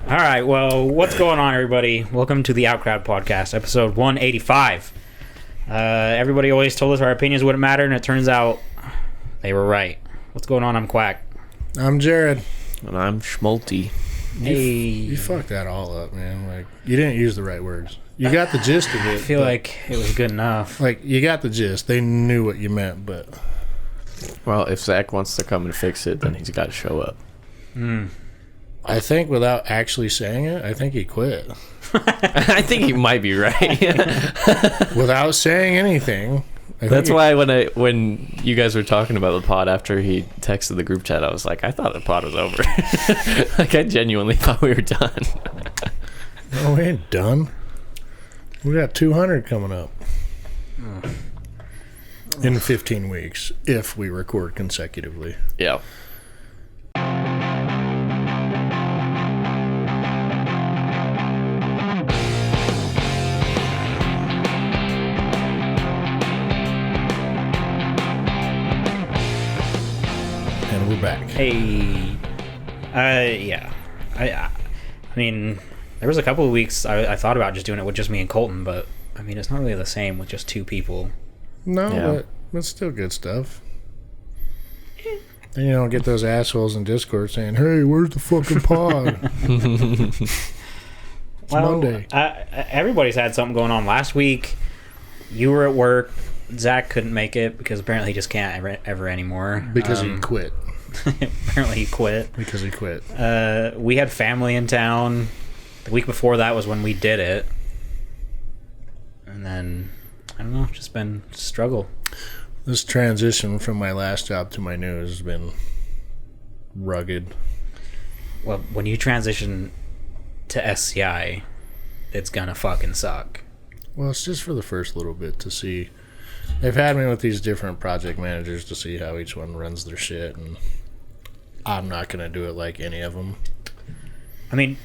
All right, well, what's going on, everybody? Welcome to the Outcrowd podcast, episode 185. Everybody always told us our opinions wouldn't matter, and it turns out they were right. What's going on? I'm Quack. I'm Jared. And I'm Schmulty. You fucked that all up, man. Like, you didn't use the right words. You got the gist of it. I feel like it was good enough. Like, you got the gist. They knew what you meant, but... Well, if Zach wants to come and fix it, then he's got to show up. I think without actually saying it, I think he quit. I think he might be right. Without saying anything. That's why when you guys were talking about the pod after he texted the group chat, I was like, I thought the pod was over. Like, I genuinely thought we were done. No, we ain't done. We got 200 coming up. In 15 weeks, if we record consecutively. Yeah. And we're back. Hey, yeah. I mean, there was a couple of weeks I thought about just doing it with just me and Colton, but I mean, it's not really the same with just two people. No, Yeah. but it's still good stuff. Then you don't get those assholes in Discord saying, hey, where's the fucking pod? It's Monday. Everybody's had something going on. Last week, you were at work. Zach couldn't make it because apparently he just can't ever anymore. Because he quit. Apparently he quit. Because he quit. We had family in town. The week before that was when we did it. And then, I don't know, just been a struggle. This transition from my last job to my new has been rugged. Well, when you transition to SCI, it's gonna fucking suck. Well, it's just for the first little bit to see. They've had me with these different project managers to see how each one runs their shit, and I'm not going to do it like any of them. I mean,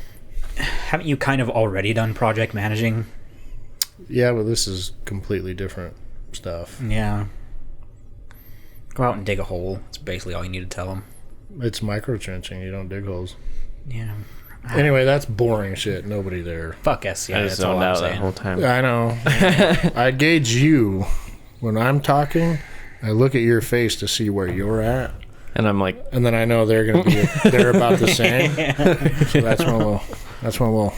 haven't you kind of already done project managing? Yeah, but this is completely different stuff. Yeah. Go out and dig a hole. That's basically all you need to tell them. It's micro-trenching. You don't dig holes. Yeah. Anyway, that's boring shit. Nobody there. Fuck SCI. I just That's all zoned I'm out that saying. whole time. I know. I gauge you. When I'm talking, I look at your face to see where you're at. And I'm like, And then I know they're going to be, they're about the same. So that's when we'll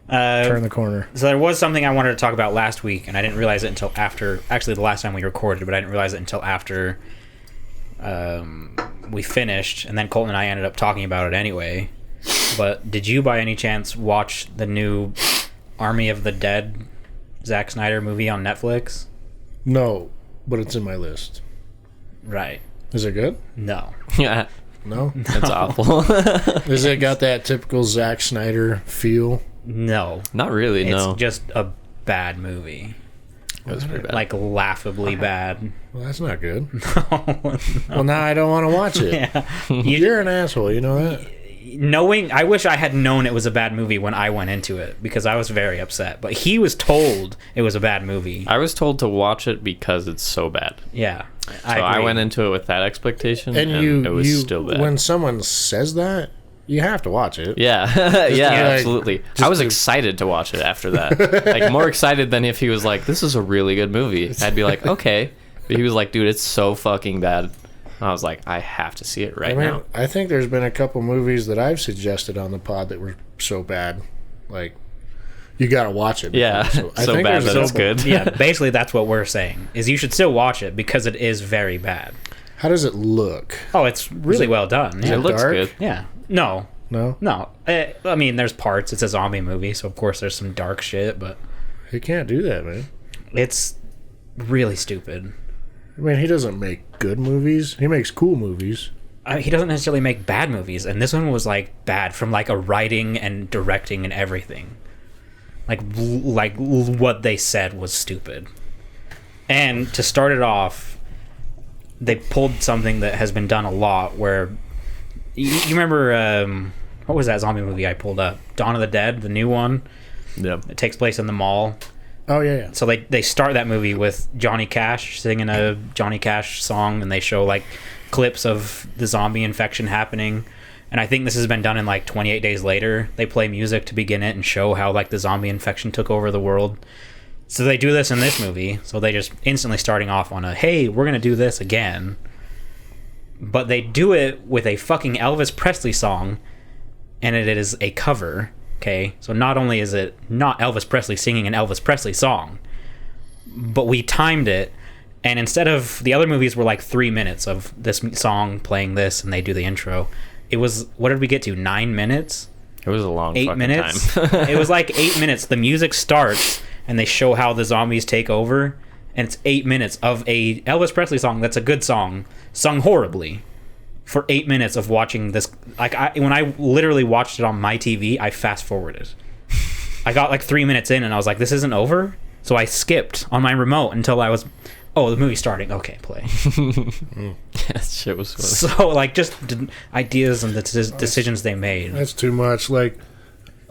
turn the corner. So there was something I wanted to talk about last week, and I didn't realize it until after, actually the last time we recorded, but I didn't realize it until after we finished, and then Colton and I ended up talking about it anyway. But did you by any chance watch the new Army of the Dead Zack Snyder movie on Netflix? No, but it's in my list. Right. Is it good? No. yeah, No? that's awful. Is it got that typical Zack Snyder feel? No. Not really, no. It's just a bad movie. It was pretty bad. Like, laughably bad. Well, that's not good. No. Well, now I don't want to watch it. Yeah. You're an asshole, you know that? I wish I had known it was a bad movie when I went into it, because I was very upset. But he was told it was a bad movie. I was told to watch it because it's so bad. Yeah. So I went into it with that expectation, and it was still bad. When someone says that, you have to watch it. Yeah, yeah, like, absolutely. I was excited to watch it after that. Like, more excited than if he was like, this is a really good movie. I'd be like, okay. But he was like, dude, it's so fucking bad. I was like, I have to see it right now. I think there's been a couple movies that I've suggested on the pod that were so bad. Like, you got to watch it. Yeah, So I so think bad there's that it's good. Yeah, basically that's what we're saying, is you should still watch it because it is very bad. How does it look? Oh, it's really well done. It Yeah. looks dark? good. Yeah. No. No? I mean, there's parts. It's a zombie movie, so of course there's some dark shit, but He can't do that, man. it's really stupid. I mean, he doesn't make good movies. He makes cool movies. He doesn't necessarily make bad movies, and this one was like bad from like a writing and directing and everything. Like what they said was stupid. And to start it off, they pulled something that has been done a lot, where you remember what was that zombie movie I pulled up? Dawn of the Dead, the new one. Yeah. It takes place in the mall. Oh, yeah. So they start that movie with Johnny Cash singing a Johnny Cash song, and they show like clips of the zombie infection happening, And I think this has been done in like 28 Days Later. They play music to begin it and show how like the zombie infection took over the world. So they do this in this movie. So they just instantly starting off on a, hey, we're going to do this again. But they do it with a fucking Elvis Presley song, and it is a cover, okay? So not only is it not Elvis Presley singing an Elvis Presley song, but we timed it, and instead of the other movies were like 3 minutes of this song playing this, and they do the intro, it was, what did we get to, 9 minutes? It was a long 8 fucking minutes? time. It was like 8 minutes. The music starts, and they show how the zombies take over, and it's 8 minutes of a Elvis Presley song that's a good song, sung horribly, for 8 minutes of watching this. Like, when I literally watched it on my TV, I fast forwarded. I got like 3 minutes in, and I was like, this isn't over? So I skipped on my remote until I was, oh, the movie's starting. Okay, play. That shit was funny. So, like, just ideas and the decisions they made. That's too much. Like,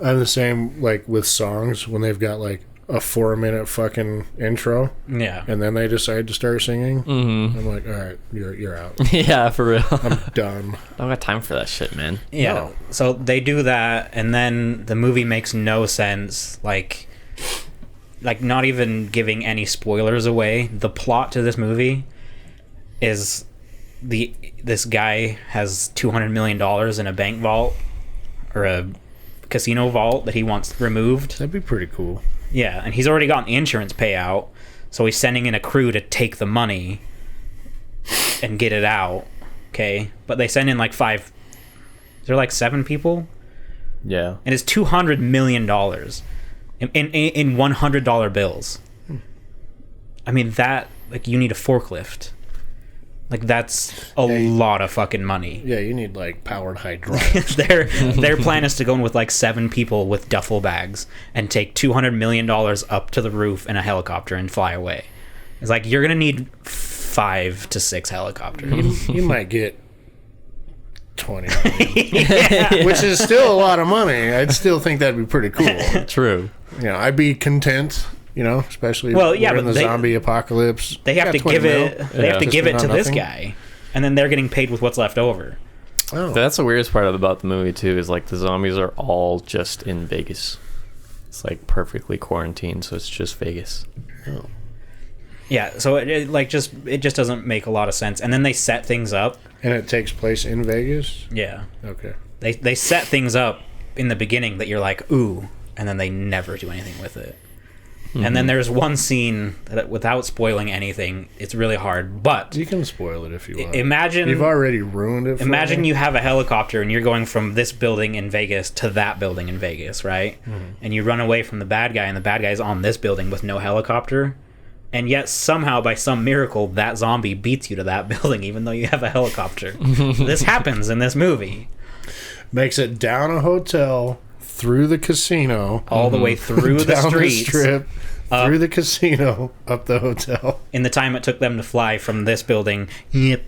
I'm the same, like, with songs when they've got, like, a 4-minute fucking intro. Yeah. And then they decide to start singing. Mm-hmm. I'm like, all right, you're out. Yeah, for real. I'm done. I don't got time for that shit, man. Yeah. No. So they do that, and then the movie makes no sense. Like not even giving any spoilers away. The plot to this movie is this guy has $200 million in a bank vault or a casino vault that he wants removed. That'd be pretty cool. Yeah, and he's already gotten the insurance payout, so he's sending in a crew to take the money and get it out. Okay, but they send in like 5. They're like 7 people. Yeah. And it's $200 million in $100 bills. I mean, that, like, you need a forklift. Like, that's a lot of fucking money. Yeah, you need, like, powered hydraulics. Their plan is to go in with like 7 people with duffel bags and take $200 million up to the roof in a helicopter and fly away. It's like, you're gonna need 5 to 6 helicopters. You might get 20 million. Which is still a lot of money. I'd still think that'd be pretty cool. True. You know, I'd be content, you know, especially Well, yeah, we're in but the zombie apocalypse. They have to give it. They have to Just give it not to this nothing. guy, and then they're getting paid with what's left over. Oh. That's the weirdest part about the movie too, is like the zombies are all just in Vegas. It's like perfectly quarantined, so it's just Vegas. Oh. Yeah, so it just doesn't make a lot of sense. And then they set things up. And it takes place in Vegas? Yeah, Okay. they set things up in the beginning that you're like, ooh, and then they never do anything with it. Mm-hmm. And then there's one scene that, without spoiling anything, it's really hard. But You can spoil it if you want. imagine You've already ruined it for Imagine me. you have a helicopter and you're going from this building in Vegas to that building in Vegas, right? Mm-hmm. And you run away from the bad guy, and the bad guy's on this building with no helicopter. And yet, somehow, by some miracle, that zombie beats you to that building, even though you have a helicopter. This happens in this movie. Makes it down a hotel, through the casino, All the way through the down streets. the strip, through the casino, up the hotel. In the time it took them to fly from this building. Yep.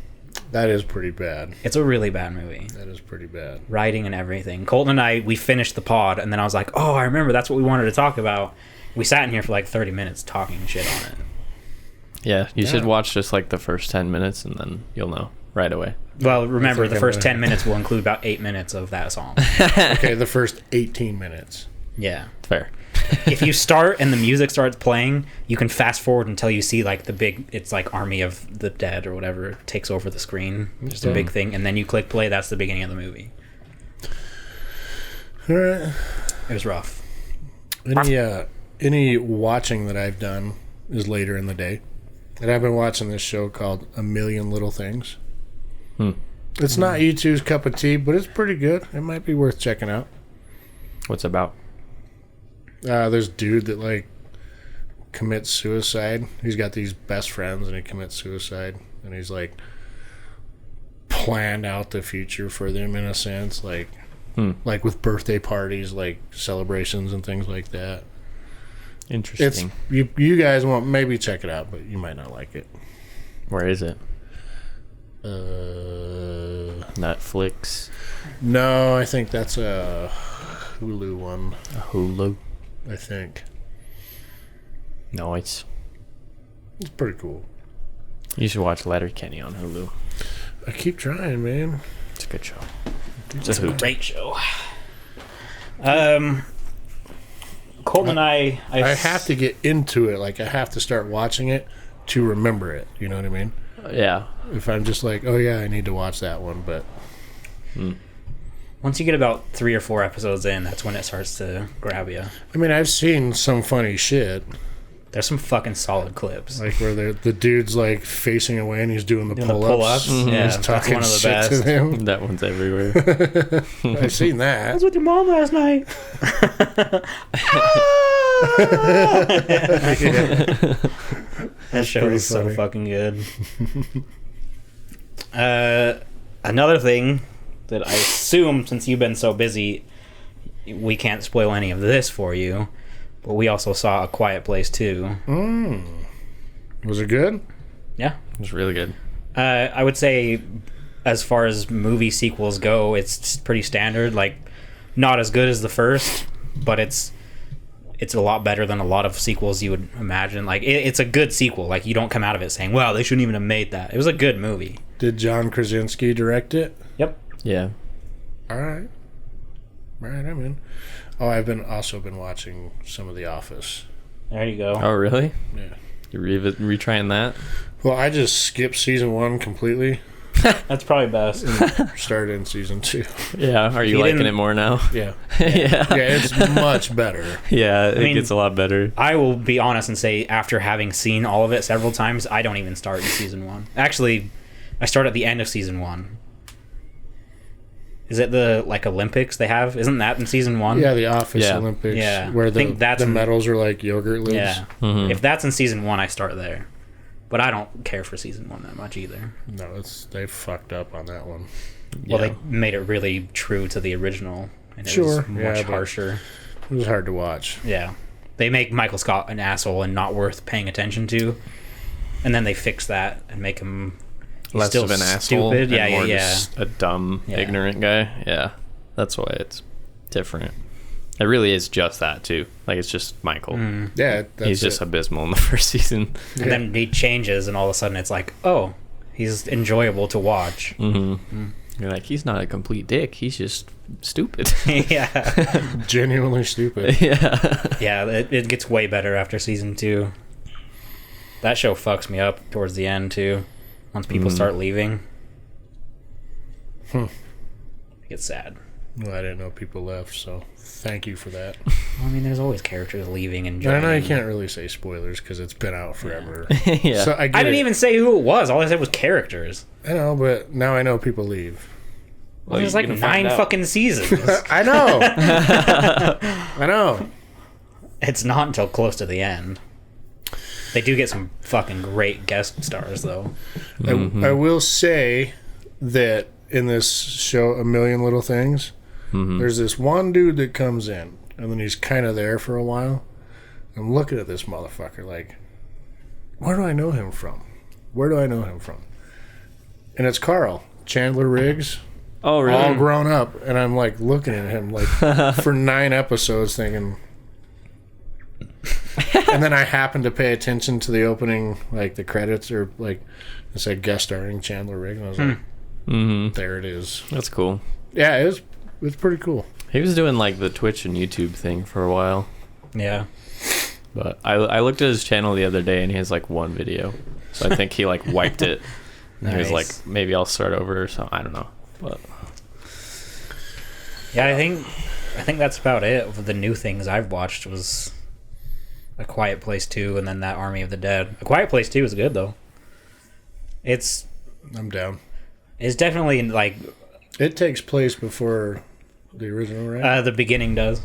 That is pretty bad. It's a really bad movie. That is pretty bad. Writing and everything. Colton and I, we finished the pod, and then I was like, oh, I remember, that's what we wanted to talk about. We sat in here for like 30 minutes talking shit on it. Yeah, you should watch just like the first 10 minutes and then you'll know right away. Well, remember, think the I'm first gonna- 10 minutes will include about 8 minutes of that song. Okay, the first 18 minutes. Yeah. Fair. If you start and the music starts playing, you can fast forward until you see like the big, it's like Army of the Dead or whatever takes over the screen. Just a big thing. And then you click play, that's the beginning of the movie. All right. It was rough. Any watching that I've done is later in the day. And I've been watching this show called A Million Little Things. It's not YouTube's cup of tea, but it's pretty good. It might be worth checking out. What's it about? There's a dude that like commits suicide. He's got these best friends and he commits suicide. And he's like planned out the future for them in a sense. Like with birthday parties, like celebrations and things like that. Interesting. It's you guys won't maybe check it out, but you might not like it. Where is it? Uh, Netflix. no, I think that's a Hulu one. A Hulu. I think No, it's pretty cool. you should watch Letterkenny on Hulu. I keep trying, man. It's a good show. It's a hoot. Great show. Colton and I have to get into it. Like, I have to start watching it to remember it. You know what I mean? Yeah. If I'm just like, oh yeah, I need to watch that one, but once you get about 3 or 4 episodes in, that's when it starts to grab you. I mean, I've seen some funny shit. There's some fucking solid clips. Like where the dude's like facing away and he's doing the pull-ups. Yeah, He's that's talking one of the shit best. to them. That one's everywhere. I've seen I that. was with your mom last night. That show pretty is so funny. fucking good. Another thing that I assume, since you've been so busy, we can't spoil any of this for you, but we also saw A Quiet Place 2. Was it good? Yeah. It was really good. I would say, as far as movie sequels go, it's pretty standard. Like, not as good as the first, but it's a lot better than a lot of sequels you would imagine. Like, it's a good sequel. Like, you don't come out of it saying, wow, they shouldn't even have made that. It was a good movie. Did John Krasinski direct it? Yep. Yeah. All right, I'm in. Oh, I've also been watching some of The Office. There you go. Oh, really? Yeah. You retrying that? Well, I just skipped season 1 completely. That's probably best. Started in season 2. Yeah. Are you He liking didn't- it more now? Yeah. Yeah. Yeah, it's much better. Yeah, it mean- gets a lot better. I will be honest and say, after having seen all of it several times, I don't even start in season 1. Actually, I start at the end of season 1. Is it the Olympics they have? Isn't that in season 1? Yeah, the Office Yeah. Olympics, Yeah. where I think that's the in- medals are like yogurt lids. Yeah. Mhm. If that's in season 1, I start there. But I don't care for season 1 that much either. No, they fucked up on that one. Well, Yeah. they made it really true to the original, and it Sure, was much yeah, but- harsher. It was hard to watch. Yeah, they make Michael Scott an asshole and not worth paying attention to, and then they fix that and make him Less still of an asshole. stupid. And Yeah, more yeah. just a dumb, Yeah. ignorant guy. Yeah. That's why it's different. It really is just that, too. Like, it's just Michael. Yeah, that's He's just it. abysmal in the first season. And then he changes, and all of a sudden it's like, oh, he's enjoyable to watch. You're like, he's not a complete dick. He's just stupid. Yeah, genuinely stupid. Yeah. yeah. It gets way better after season 2. That show fucks me up towards the end too. Once people start leaving, it gets sad. Well, I didn't know people left, so thank you for that. Well, I mean, there's always characters leaving and But I joining. know you can't really say spoilers because it's been out forever. Yeah. So I get I didn't it. even say who it was. All I said was characters. I know, but now I know people leave. Well, there's you're like gonna find 9 out. fucking seasons. I know. I know. It's not until close to the end. They do get some fucking great guest stars, though. I will say that in this show, A Million Little Things, there's this one dude that comes in, and then he's kind of there for a while. I'm looking at this motherfucker like, where do I know him from? Where do I know him from? And it's Carl, Chandler Riggs, Oh, really? all grown up. And I'm like looking at him like for 9 episodes thinking... And then I happened to pay attention to the opening, like the credits, or like it said guest starring Chandler Riggs, and I was like, there it is. That's cool. Yeah, it's pretty cool. He was doing, like, the Twitch and YouTube thing for a while. Yeah. But I looked at his channel the other day, and he has, like, 1 video. So I think he, like, wiped it. And he was like, Nice. maybe I'll start over or something. I don't know. But Yeah, I think that's about it. Of the new things I've watched was A Quiet Place 2 and then that Army of the Dead. A Quiet Place 2 is good, though. It's I'm down. definitely, like, It takes place before the original, right? the beginning does.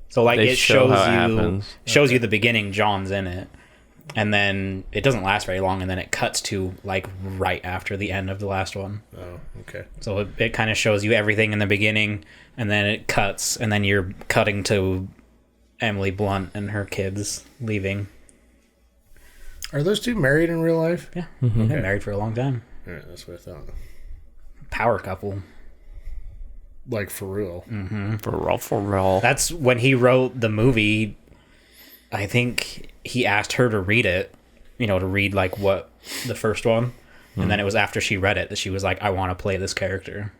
So, like, They it show shows how it you happens. shows you the beginning, John's in it. And then it doesn't last very long, and then it cuts to, like, right after the end of the last one. Oh, okay. So it kind of shows you everything in the beginning, and then it cuts, and then you're cutting to Emily Blunt and her kids leaving. Are those two married in real life? Yeah, they've been married for a long time. All right, that's what I thought. Power couple. Like for real. for real. That's when he wrote the movie. I think he asked her to read it, to read like what the first one, and then it was after she read it that she was like, "I want to play this character."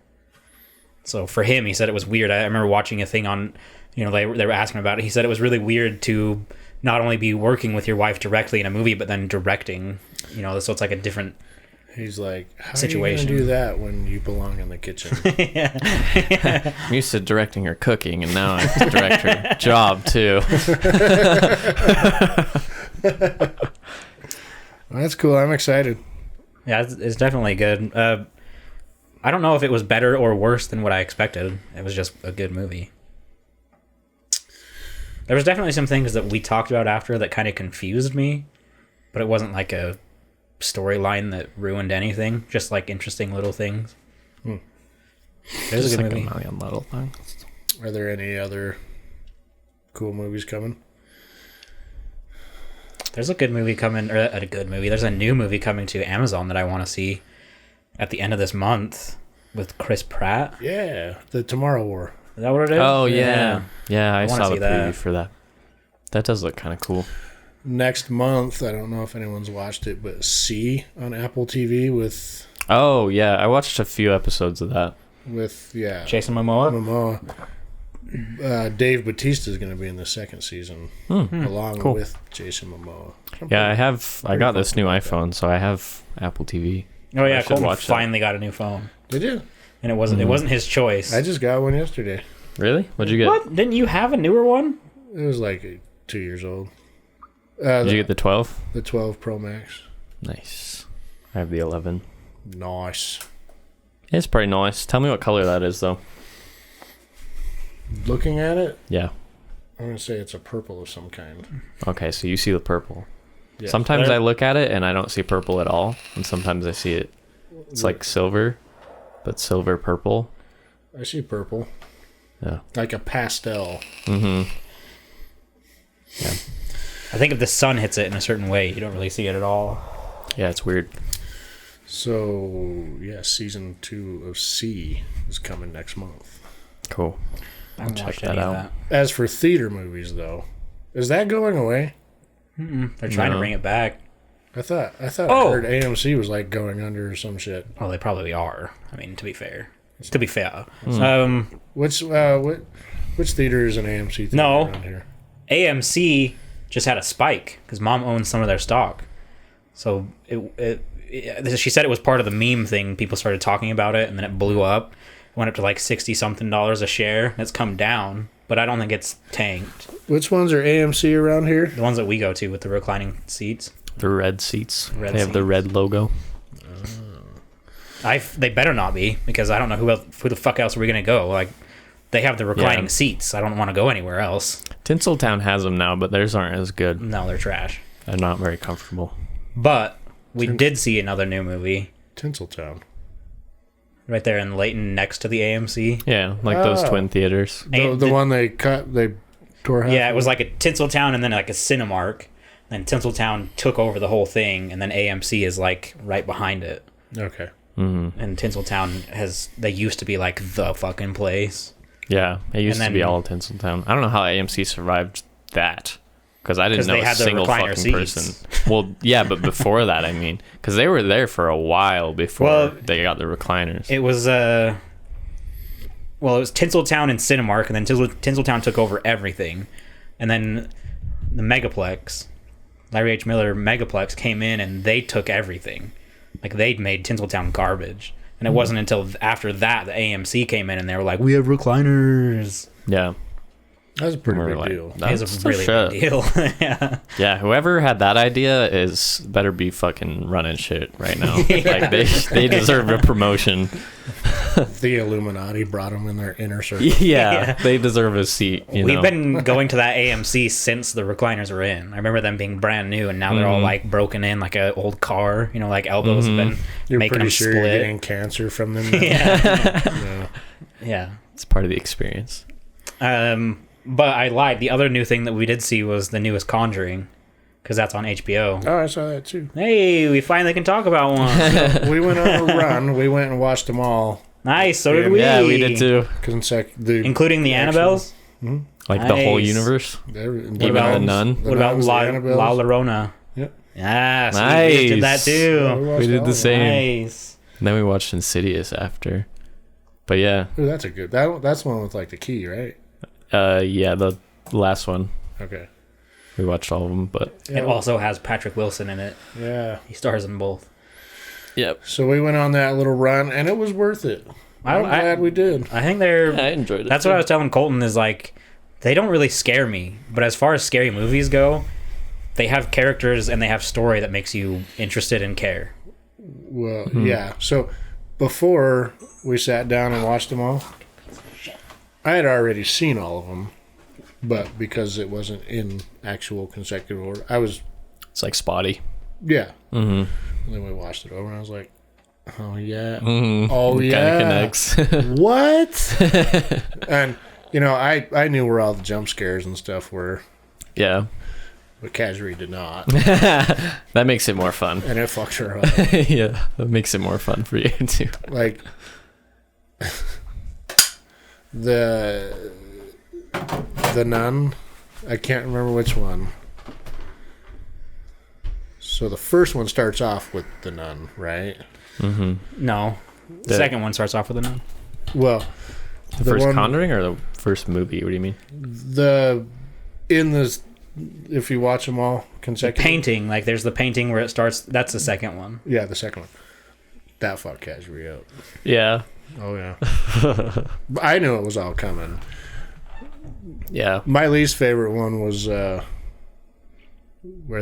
So for him, he said it was weird. I remember watching a thing on, they were asking about it. He said it was really weird to not only be working with your wife directly in a movie, but then directing. So it's like a different. He's like, how situation. are you going to do that when you belong in the kitchen? I'm used to directing her cooking, and now I have to direct her job too. Well, that's cool. I'm excited. Yeah, it's definitely good. I don't know if it was better or worse than what I expected. It was just a good movie. There was definitely some things that we talked about after that kind of confused me, but it wasn't like a storyline that ruined anything. Just like interesting little things. There's a good movie. A million little things. Are there any other cool movies coming? There's a good movie coming, or a good movie. There's a new movie coming to Amazon that I want to see at the end of this month with Chris Pratt. Yeah, the Tomorrow War. Is that what it is? Oh yeah, I wanna saw the see preview that. for that. That does look kind of cool. Next month, I don't know if anyone's watched it, but C on Apple TV with Oh yeah, I watched a few episodes of that. Jason Momoa. Dave Bautista is going to be in the second season along with Jason Momoa. Yeah, I got this new iPhone, so I have Apple TV. Oh yeah, I should Colton watch that. finally got a new phone, They did. and it wasn't his choice. I just got one yesterday. Really? What'd you get? What? Didn't you have a newer one? It was like 2 years old. Did you get the 12? The 12 Pro Max. Nice. I have the 11. Nice. It's pretty nice. Tell me what color that is, though. Looking at it, Yeah. I'm going to say it's a purple of some kind. Okay, so you see the purple. Yeah. Sometimes I look at it and I don't see purple at all, and sometimes I see it. It's like silver, but silver purple. I see purple. Yeah. Like a pastel. Mm-hmm. Yeah. I think if the sun hits it in a certain way, you don't really see it at all. Yeah, it's weird. So, yeah, season 2 of C is coming next month. Cool. I haven't check watched that any of out. that. As for theater movies, though, is that going away? They're trying to bring it back. I thought I Oh. heard AMC was like going under or some shit. Oh, they probably are. I mean, to be fair. To be fair. Which theater is an AMC theater No. around here? AMC just had a spike because Mom owns some of their stock. So she said it was part of the meme thing. People started talking about it, and then it blew up. It went up to like $60-something a share. It's come down, but I don't think it's tanked. Which ones are AMC around here? The ones that we go to with the reclining seats. The red seats. Red they have the seats. red logo. They better not be, because I don't know who the fuck else are we gonna go. Like, they have the reclining seats. I don't want to go anywhere else. Tinseltown has them now, but theirs aren't as good. No, they're trash. They're not very comfortable. But we did see another new movie Tinseltown. right there in Layton next to the AMC. Yeah, like those twin theaters. The one they tore half. Yeah, it was like a Tinseltown and then like a Cinemark. Then Tinseltown took over the whole thing, and then AMC is like right behind it. Okay. Mm-hmm. And Tinseltown they used to be like the fucking place. Yeah, it used And to be then- all Tinseltown. I don't know how AMC survived that, because I didn't 'Cause know they a had the single recliner fucking seats. person. Well, yeah, but before that, I mean, because they were there for a while before they got the recliners. It was it was Tinseltown and Cinemark, and then Tinseltown took over everything, and then the Megaplex, Larry H. Miller Megaplex came in and they took everything. Like, they'd made Tinseltown garbage, and it wasn't until after that the AMC came in and they were like, "We have recliners." Yeah, That's a pretty We were big like, deal. that's It's a the really shit. big deal. Yeah. Yeah, whoever had that idea better be fucking running shit right now. Like, they deserve a promotion. The Illuminati brought them in their inner circle. Yeah, they deserve a seat. We've been going to that AMC since the recliners were in. I remember them being brand new, and now they're all like broken in like an old car. Like elbows have been You're making pretty them sure split. you're getting cancer from them. Now. Yeah. No. Yeah. It's part of the experience. But I lied. The other new thing that we did see was the newest Conjuring, because that's on HBO. Oh, I saw that too. Hey, we finally can talk about one. We went on a run. We went and watched them all. Nice. So did we. Yeah, we did too. Including the Annabelles. Like the whole Nice. universe. Even the nun. What about La Llorona? Yep. Yes, Nice. we did that too. We did the same. Nice. And then we watched Insidious after. But yeah. Ooh, that's a good. That's the one with like the key, right? Yeah, the last one. Okay. We watched all of them, but Yeah, It also has Patrick Wilson in it. yeah. He stars in both. yep. So we went on that little run, and it was worth it. I'm glad we did. I think they're. I enjoyed it. That's what I was telling Colton is like, they don't really scare me, but as far as scary movies go, they have characters and they have story that makes you interested and care. Well, yeah. So before we sat down and watched them all, I had already seen all of them, but because it wasn't in actual consecutive order, I was, It's like spotty. yeah. Mm-hmm. And then we watched it over, and I was like, oh, yeah. Mm-hmm. Oh, yeah. Connects. What? And, you know, I knew where all the jump scares and stuff were, Yeah. but Kazri did not. That makes it more fun. And it fucked her up. Yeah, that makes it more fun for you too. Like, the nun, I can't remember which one. So the first one starts off with the nun, right? Mm-hmm. No. The second one starts off with a nun. Well, The first Conjuring or the first movie? What do you mean? If you watch them all consecutively. Painting, like there's the painting where it starts. That's the second one. Yeah, the second one. That fucked Kazri up. Yeah. Oh, yeah. But I knew it was all coming. Yeah. My least favorite one was where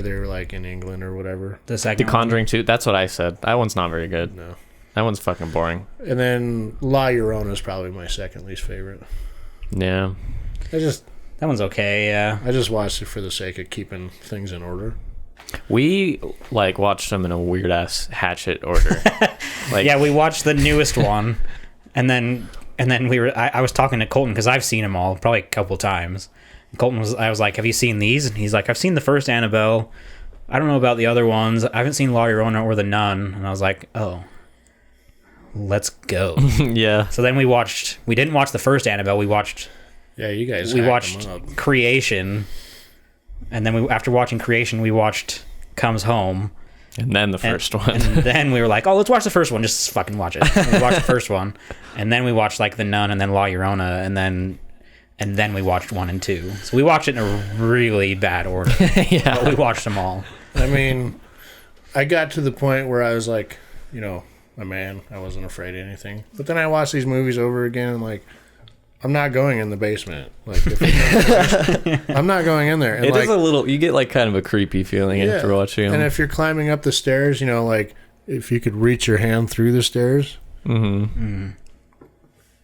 they were like in England or whatever. The second The Conjuring 2, that's what I said. That one's not very good. No. That one's fucking boring. And then La Llorona is probably my second least favorite. Yeah. That one's okay. Yeah. I just watched it for the sake of keeping things in order. We like watched them in a weird ass hatchet order. Like, Yeah, we watched the newest one, and then we were. I was talking to Colton because I've seen them all probably a couple times. I was like, "Have you seen these?" And he's like, "I've seen the first Annabelle. I don't know about the other ones. I haven't seen La Llorona or the Nun." And I was like, "Oh, let's go." yeah. So then we didn't watch the first Annabelle. We watched Yeah, you guys. we hacked watched them up. Creation, and then after watching Creation, we watched Comes Home. And then the first one. And then we were like, oh, let's watch the first one. Just fucking watch it. And we watched the first one. And then we watched like The Nun and then La Llorona. And then we watched 1 and 2. So we watched it in a really bad order. Yeah. But we watched them all. I mean, I got to the point where I was like, you know, a man. I wasn't afraid of anything. But then I watched these movies over again and like, I'm not going in the basement. Like, I'm not going in there. And It like, is a little, you get like kind of a creepy feeling after watching them. And if you're climbing up the stairs, you know, like if you could reach your hand through the stairs, I'm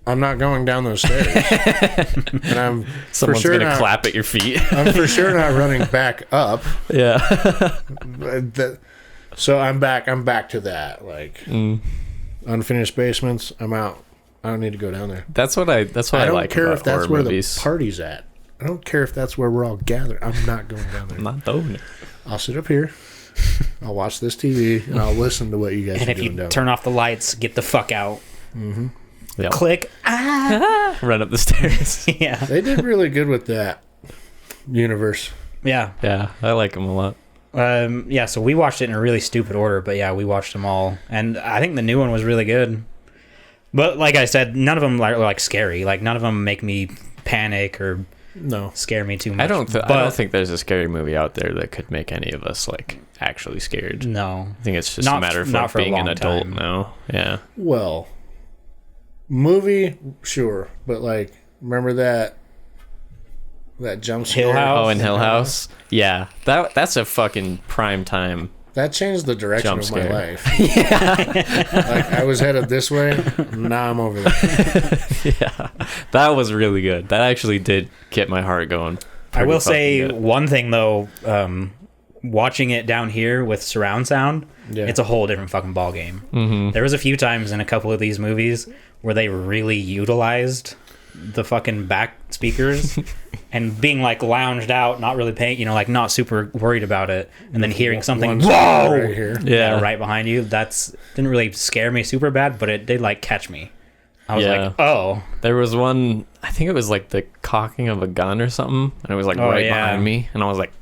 not going down those stairs. And I'm Someone's for sure going to not, clap at your feet. I'm for sure not running back up. Yeah. So I'm back to that. Like unfinished basements, I'm out. I don't need to go down there. That's what I don't like care about if that's horror where movies. the party's at. I don't care if that's where we're all gathered. I'm not going down there. I'm not doing it. I'll sit up here. I'll watch this TV and I'll listen to what you guys And are if doing you down turn off the lights, get the fuck out. Yeah. Click. Run up the stairs. Yeah. They did really good with that universe. Yeah. Yeah, I like them a lot. Yeah, so we watched it in a really stupid order, but yeah, we watched them all. And I think the new one was really good. But like I said, none of them are like scary. Like none of them make me panic or No. scare me too much. I don't think there's a scary movie out there that could make any of us like actually scared. No. I think it's just Not- a matter of not like, for a being an long adult time. now. Yeah. Well, movie, sure. But like, remember that jump scare? Hill House? Oh, in Hill House. Yeah, that's a fucking prime time. That changed the direction Jump of scare. my life. Like I was headed this way, now I'm over there. Yeah, that was really good. That actually did get my heart going. I will say Pretty fucking one thing though, watching it down here with surround sound, Yeah. it's a whole different fucking ball game. Mm-hmm. There was a few times in a couple of these movies where they really utilized the fucking back speakers and being like lounged out, not really paying, like not super worried about it, and then hearing something, One whoa, right here. Yeah. right behind you. Didn't really scare me super bad, but it did like catch me. I was Yeah. like, oh, There was one, I think it was like the cocking of a gun or something, and it was like Oh, right yeah. behind me, and I was like,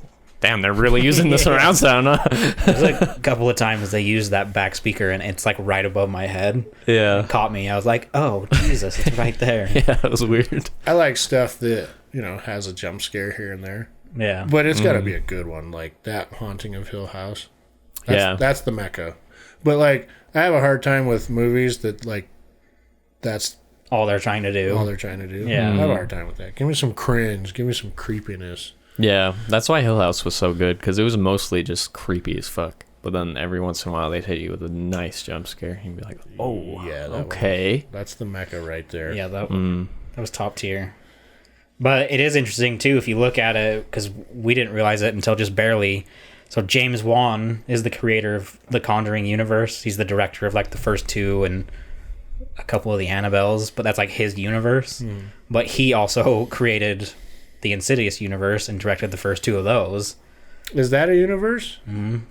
damn, they're really using the surround sound, huh? There's like a couple of times they use that back speaker and it's like right above my head. Yeah. It caught me. I was like, oh, Jesus, it's right there. Yeah, it was weird. I like stuff that, has a jump scare here and there. Yeah. But it's got to be a good one, like that Haunting of Hill House. That's the mecca. But, like, I have a hard time with movies that, like, that's all they're trying to do. Yeah. I have a hard time with that. Give me some cringe. Give me some creepiness. Yeah, that's why Hill House was so good, because it was mostly just creepy as fuck. But then every once in a while, they'd hit you with a nice jump scare. You'd be like, oh, yeah, okay. That's the mecca right there. Yeah, that was top tier. But it is interesting, too, if you look at it, because we didn't realize it until just barely. So James Wan is the creator of the Conjuring universe. He's the director of, like, the first two and a couple of the Annabelles, but that's, like, his universe. But he also created the Insidious universe and directed the first two of those. Is that a universe?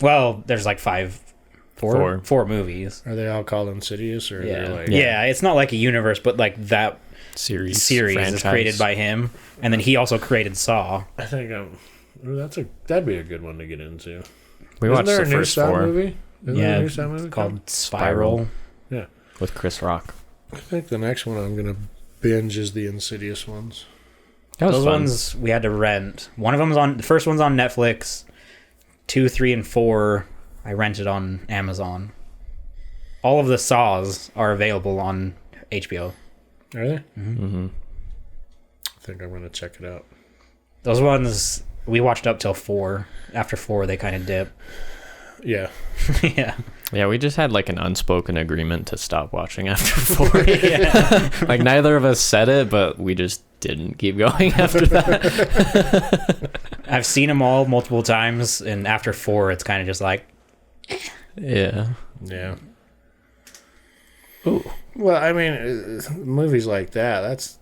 Well, there's like four movies. Are they all called Insidious, or Yeah. they're like Yeah, it's not like a universe, but like that series is created by him, and then he also created Saw. I think that'd be a good one to get into. We Isn't watched there the a new first Saw 4 movie? Isn't there a new Saw movie called Spiral. Yeah, with Chris Rock. I think the next one I'm gonna binge is the Insidious ones. That was Those fun. ones we had to rent. One of them's the first one's on Netflix. 2, 3, and 4 I rented on Amazon. All of the Saws are available on HBO. Are they? Mm-hmm. I think I'm gonna check it out. Those ones we watched up till 4. After 4, they kind of dip. Yeah. Yeah. Yeah, we just had like an unspoken agreement to stop watching after 4. Yeah. Like neither of us said it, but we just didn't keep going after that. I've seen them all multiple times, and after 4, it's kind of just like, Yeah. Yeah. Ooh. Well, I mean, movies like that's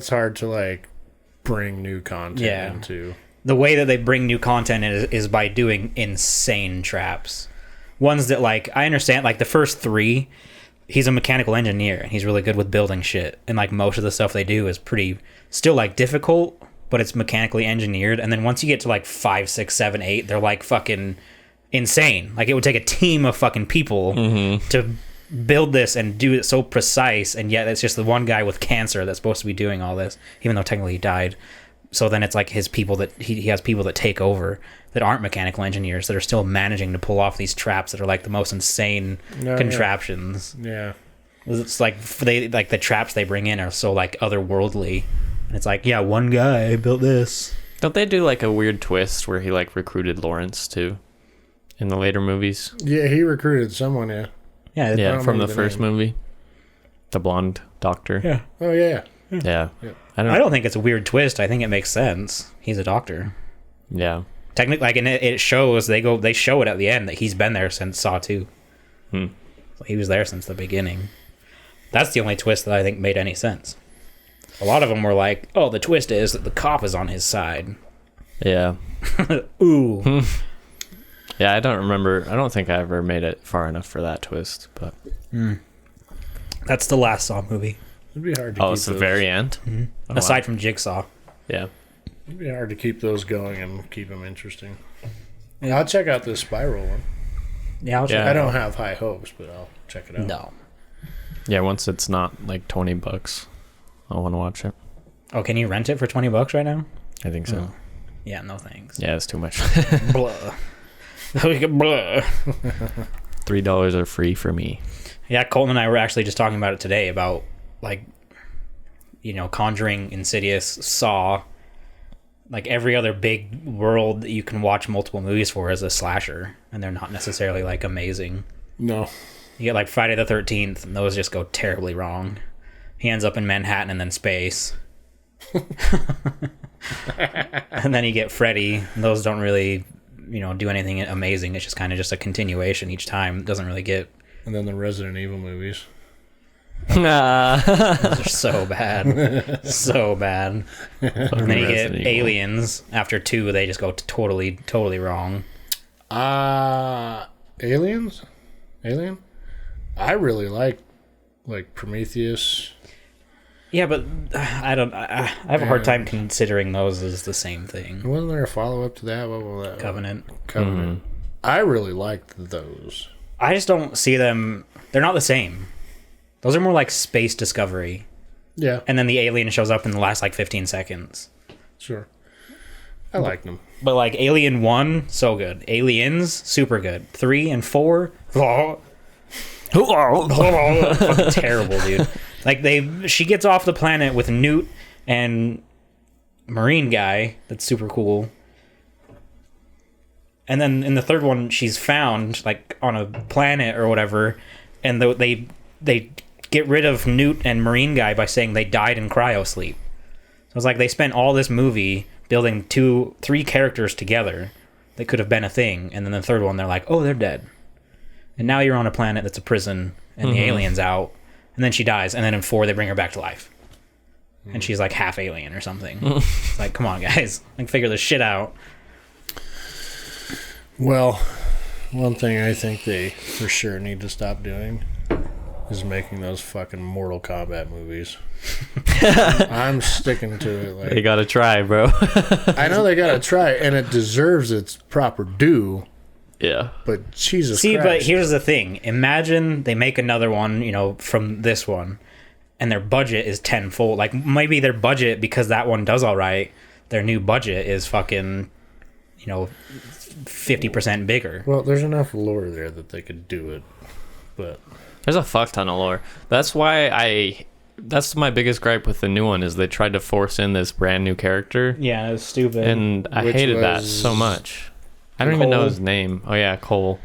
hard to like bring new content into. the way that they bring new content is by doing insane traps. Ones that, like, I understand, like, the first 3, he's a mechanical engineer, and he's really good with building shit. And, like, most of the stuff they do is pretty, still, like, difficult, but it's mechanically engineered. And then once you get to, like, 5, 6, 7, 8, they're, like, fucking insane. Like, it would take a team of fucking people to build this and do it so precise, and yet it's just the one guy with cancer that's supposed to be doing all this, even though technically he died. So then it's like his people that he has people that take over that aren't mechanical engineers that are still managing to pull off these traps that are like the most insane contraptions. Yeah. It's like the traps they bring in are so like otherworldly, and it's like, yeah, one guy built this. Don't they do like a weird twist where he like recruited Lawrence too in the later movies? Yeah, he recruited someone. Yeah, from the the first name. movie, the blonde doctor. Yeah. Oh yeah. Yeah. I don't think it's a weird twist. I think it makes sense. He's a doctor. Yeah. Technically, like, and it shows they show it at the end that he's been there since Saw 2. So he was there since the beginning. That's the only twist that I think made any sense. A lot of them were like, oh, the twist is that the cop is on his side. Yeah. Ooh. Yeah, I don't remember. I don't think I ever made it far enough for that twist, but That's the last Saw movie. It'd be hard to keep it's the those, very end. Oh, Aside wow. from Jigsaw. Yeah. It'd be hard to keep those going and keep them interesting. Yeah, I'll check out this Spiral one. Yeah, I'll check Yeah. I don't have high hopes, but I'll check it out. No. Yeah, once it's not like $20, I'll want to watch it. Oh, can you rent it for $20 right now? I think so. Yeah, no thanks. Yeah, it's too much. Blah. Blah. $3 are free for me. Yeah, Colton and I were actually just talking about it today about, like, you know, Conjuring, Insidious, Saw. Like, every other big world that you can watch multiple movies for is a slasher, and they're not necessarily, like, amazing. No. You get, like, Friday the 13th, and those just go terribly wrong. He ends up in Manhattan and then space. And then you get Freddy, and those don't really, you know, do anything amazing. It's just kind of just a continuation each time. It doesn't really get... And then the Resident Evil movies. Those are so bad. So bad. And then you get Aliens. After 2, they just go totally wrong. Aliens? Alien? I really like Prometheus. Yeah, but I have a hard time considering those as the same thing. Wasn't there a follow-up to that? What was that? Covenant. Covenant. I really liked those. I just don't see them. They're not the same. Those are more like space discovery. Yeah, And then the alien shows up in the last like 15 seconds. sure. I liked them. But like Alien 1, so good. Aliens, super good. 3 and 4, fucking terrible, dude. Like she gets off the planet with Newt and Marine guy. That's super cool. And then in the third one, she's found like on a planet or whatever, and they get rid of Newt and Marine guy by saying they died in cryosleep. So it's like they spent all this movie building 3 characters together that could have been a thing, and then the third one they're like, oh, they're dead. And now you're on a planet that's a prison, and the alien's out, and then she dies, and then in 4 they bring her back to life. And she's like half alien or something. It's like, come on, guys. Like, figure this shit out. Well, one thing I think they for sure need to stop doing is making those fucking Mortal Kombat movies. I'm sticking to it. Like, They gotta try, bro. I know they gotta try, and it deserves its proper due. Yeah. But Jesus See, Christ. but here's the thing. Imagine they make another one, from this one, and their budget is tenfold. Like, maybe their budget, because that one does all right, their new budget is fucking, 50% bigger. Well, there's enough lore there that they could do it. But There's a fuck ton of lore. That's my biggest gripe with the new one is they tried to force in this brand new character. Yeah, it was stupid. And I Which hated that was so much. I don't even know Cole? his name. Oh yeah, Cole.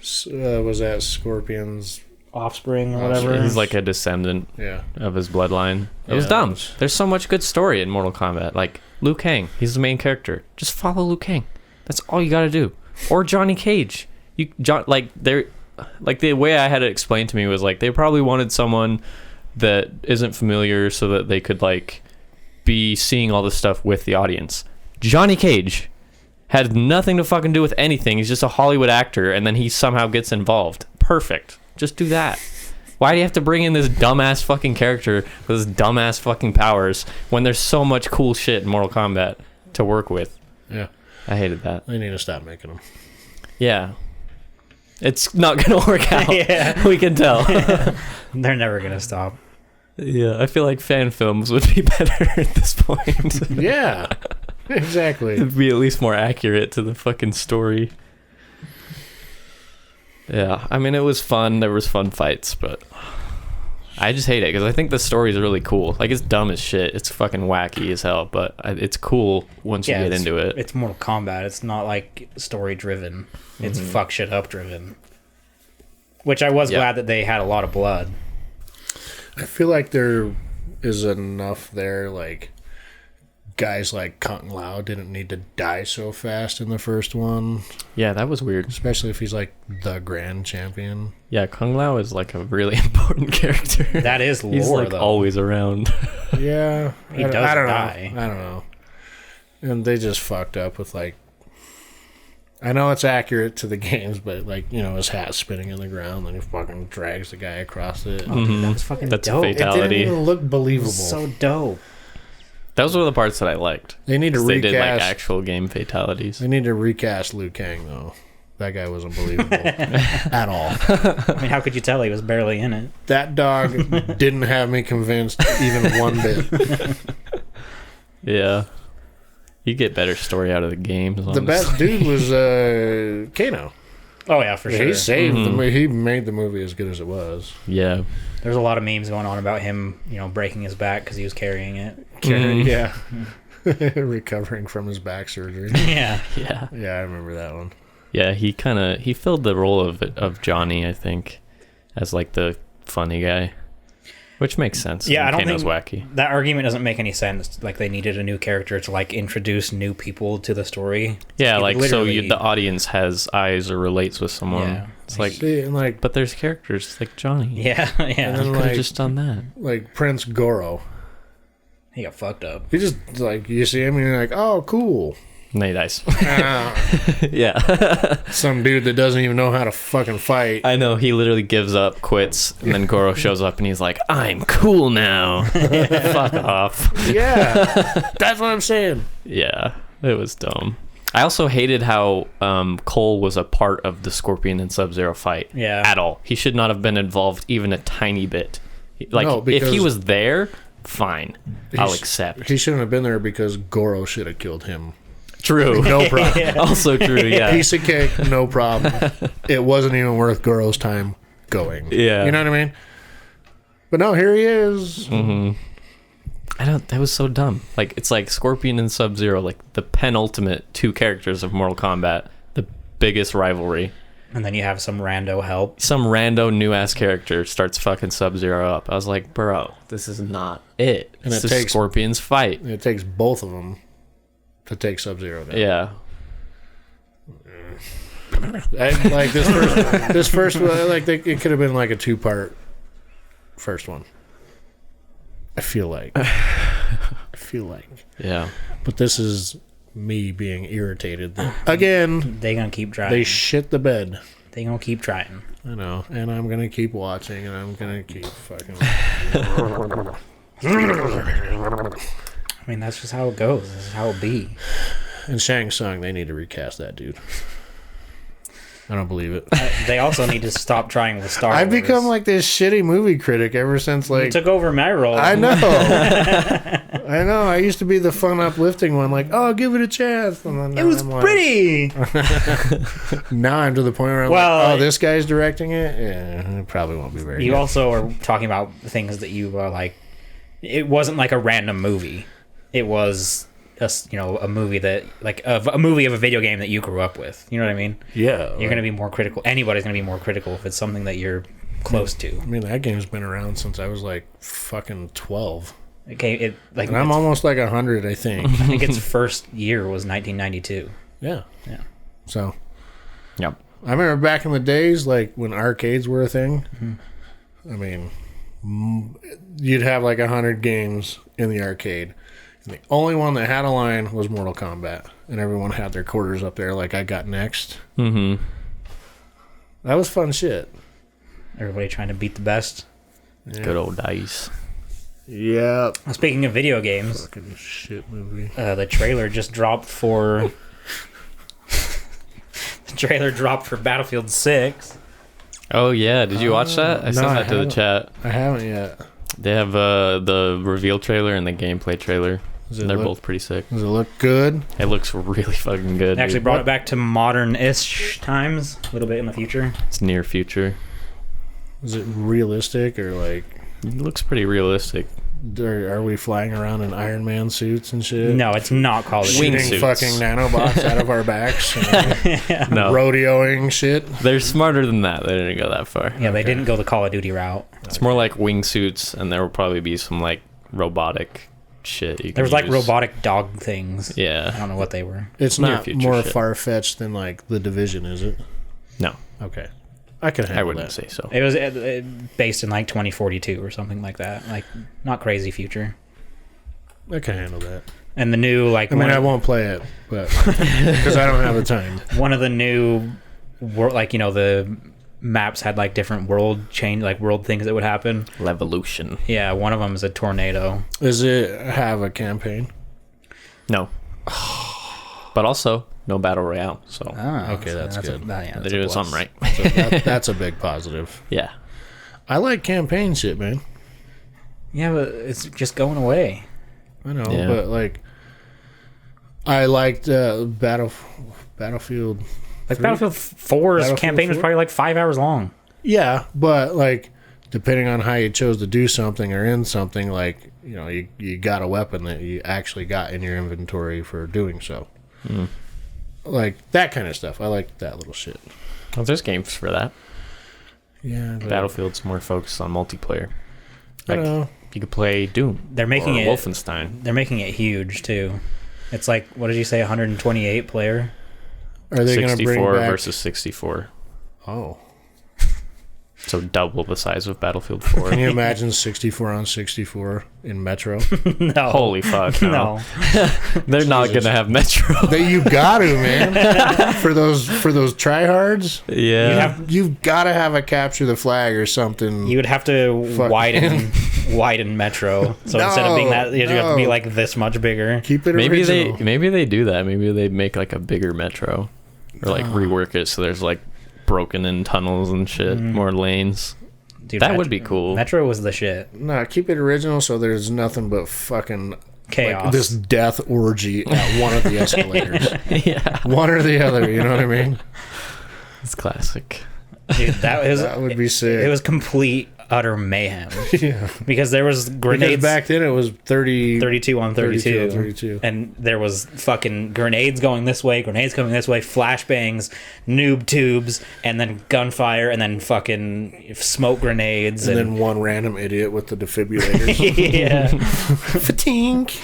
was that Scorpion's? Offspring or whatever. He's like a descendant Yeah. of his bloodline. It was Yeah, dumb. it was- There's so much good story in Mortal Kombat. Like Liu Kang, he's the main character. Just follow Liu Kang. That's all you gotta do. Or Johnny Cage. The way I had it explained to me was like they probably wanted someone that isn't familiar so that they could like be seeing all this stuff with the audience. Johnny Cage had nothing to fucking do with anything. He's just a Hollywood actor, and then he somehow gets involved. Perfect. Just do that. Why do you have to bring in this dumbass fucking character with his dumbass fucking powers when there's so much cool shit in Mortal Kombat to work with? Yeah. I hated that. They need to stop making them. Yeah. It's not going to work out. Yeah. We can tell. They're never going to stop. Yeah, I feel like fan films would be better at this point. Yeah. Exactly. It'd be at least more accurate to the fucking story. Yeah, I mean, it was fun. There was fun fights, but I just hate it because I think the story is really cool. Like, it's dumb as shit. It's fucking wacky as hell, but it's cool once you get into it. It's Mortal Kombat. It's not like story driven. It's fuck shit up driven. Which I was glad that they had a lot of blood. I feel like there is enough there, like guys like Kung Lao didn't need to die so fast in the first one. Yeah, that was weird. Especially if he's like the grand champion. Yeah, Kung Lao is like a really important character. That is lore, He's like though. always around. Yeah. He does I don't die. know. I don't know. And they just fucked up with like, I know it's accurate to the games, but like, his hat spinning in the ground, then he fucking drags the guy across it. Dude, that was fucking That's a dope. It didn't fatality. even look It believable. was so dope. Those were the parts that I liked. They need to 'Cause they did like recast. actual game fatalities. They need to recast Liu Kang though. That guy wasn't believable at all. I mean, how could you tell he was barely in it? That dog didn't have me convinced even one bit. Yeah. You get better story out of the games. The best dude was Kano. Oh, yeah, for sure. He saved the movie. He made the movie as good as it was. Yeah. There's a lot of memes going on about him, breaking his back because he was carrying it. Yeah. Recovering from his back surgery. Yeah. Yeah. Yeah, I remember that one. Yeah, he filled the role of Johnny, I think, as like the funny guy. Which makes sense. Yeah, I don't Kano's think wacky. that argument doesn't make any sense. Like, they needed a new character to like introduce new people to the story. Yeah, It like literally- the audience has eyes or relates with someone. Yeah. It's like, See, and like but there's characters like Johnny. Yeah, And yeah. then, You could have like- just done that. Prince Goro. He got fucked up. He just like you see him and you're like, oh cool. And then he dies. Ah, Yeah. some dude that doesn't even know how to fucking fight. I know, he literally gives up, quits, and then Goro shows up and he's like, I'm cool now. Fuck off. Yeah, that's what I'm saying. Yeah, it was dumb. I also hated how Cole was a part of the Scorpion and Sub-Zero fight. Yeah. At all. He should not have been involved even a tiny bit. Like, No, if because- he was there, fine. I'll accept. He shouldn't have been there because Goro should have killed him. True. No problem. Also true, yeah. Piece of cake, no problem. It wasn't even worth Goro's time going. Yeah. You know what I mean? But no, here he is. That was so dumb. Like, it's like Scorpion and Sub-Zero, like the penultimate two characters of Mortal Kombat, the biggest rivalry. And then you have some rando help. Some rando new ass character starts fucking Sub-Zero up. I was like, bro, this is not it. And It's it the takes- Scorpion's fight. It takes both of them to take Sub-Zero down. Yeah. Like this first one, like it could have been like a 2-part first one. I feel like. Yeah. But this is me being irritated. That, again, They gonna keep trying. they shit the bed. They gonna keep trying. I know, and I'm gonna keep watching, and I'm gonna keep fucking. I mean, that's just how it goes. This is how it be. And Shang Tsung, they need to recast that dude. I don't believe it. They also need to stop trying with Star Wars. I've become like this shitty movie critic ever since You like. took over my role. I know. I know. I used to be the fun, uplifting one, like, oh, give it a chance. And then It now was I'm like- pretty. Now I'm to the point where I'm Well, like, oh, this guy's directing it? Yeah, it probably won't be very You good. also are talking about things that you are like. It wasn't like a random movie. It was a movie that a movie of a video game that you grew up with. You know what I mean? Yeah. You're gonna be more critical. Anybody's gonna be more critical if it's something that you're close to. I mean, that game's been around since I was like fucking 12. Okay, And I'm almost like 100, I think. I think its first year was 1992. Yeah. Yeah. So, Yep. I remember back in the days, like when arcades were a thing. Mm-hmm. I mean, you'd have like 100 games in the arcade. And the only one that had a line was Mortal Kombat. And everyone had their quarters up there, like I got next. Mm-hmm. That was fun shit. Everybody trying to beat the best. Yeah. Good old dice. Yeah. Speaking of video games, Fucking shit movie. the trailer just dropped for. The trailer dropped for Battlefield 6. Oh, yeah. Did you watch that? I no, sent I that to the haven't. chat. I haven't yet. They have the reveal trailer and the gameplay trailer. Does it And they're look- both pretty sick. Does it look good? It looks really fucking good. They actually dude. brought it back to modern-ish times, a little bit in the future. It's near future. Is it realistic or like It looks pretty realistic. are we flying around in Iron Man suits and shit? No, it's not Call of Duty. Shooting Wingsuits. fucking nanobots out of our backs. And No. rodeoing shit. They're smarter than that. They didn't go that far. Yeah, they didn't go the Call of Duty route. It's more like wingsuits, and there will probably be some like robotic shit. You can There was like use. robotic dog things. I Yeah. don't know what they were. It's Near not future more shit. far-fetched than like The Division, is it? No, Okay. I can handle I wouldn't that. say so. It was based in like 2042 or something like that. Like, not crazy future. I can handle that. And the new, like, I mean, one, I won't play it, but because I don't have the time. one of the new, like, the maps had like different world things that would happen. Levolution. Yeah, one of them is a tornado. Does it have a campaign? No. But also no battle royale. So Ah, Okay, that's good. that's they're doing something right. So that's a big positive. Yeah. I like campaign shit, man. Yeah, but it's just going away. I know, Yeah. but like, I liked Battlefield. Like 3? Battlefield 4's Battlefield campaign was 4? probably like 5 hours long. Yeah, but like, depending on how you chose to do something or in something, like you got a weapon that you actually got in your inventory for doing so. Like that kind of stuff. I like that little shit. Well, there's games for that. Yeah, but Battlefield's more focused on multiplayer. I Like, don't know. you could play Doom. They're making or it Wolfenstein. They're making it huge too. It's like, what did you say, 128 player? Are they going to bring 64 back? versus 64. Oh, So double the size of Battlefield 4. Can you imagine 64 on 64 in Metro? No. Holy fuck! No, they're not Jesus. gonna have Metro. You got to, man. for those tryhards, Yeah, you've got to have a capture the flag or something. You would have to widen Metro. So instead of being that, you have to be like this much bigger. Keep it maybe original. they do that. Maybe they make like a bigger Metro, or like rework it so there's like broken in tunnels and shit, more lanes. Dude, that would be cool. Metro was the shit. No, keep it original so there's nothing but fucking Chaos. like this death orgy at one of the escalators. Yeah, One or the other, you know what I mean? it's classic. Dude, That would be sick. It was complete utter mayhem. Yeah. Because there was Because grenades. back then it was 32 on 32. 32 on 32. And there was fucking grenades going this way, grenades coming this way, flashbangs, noob tubes, and then gunfire, and then fucking smoke grenades. And then one random idiot with the defibrillators. yeah. Fatink.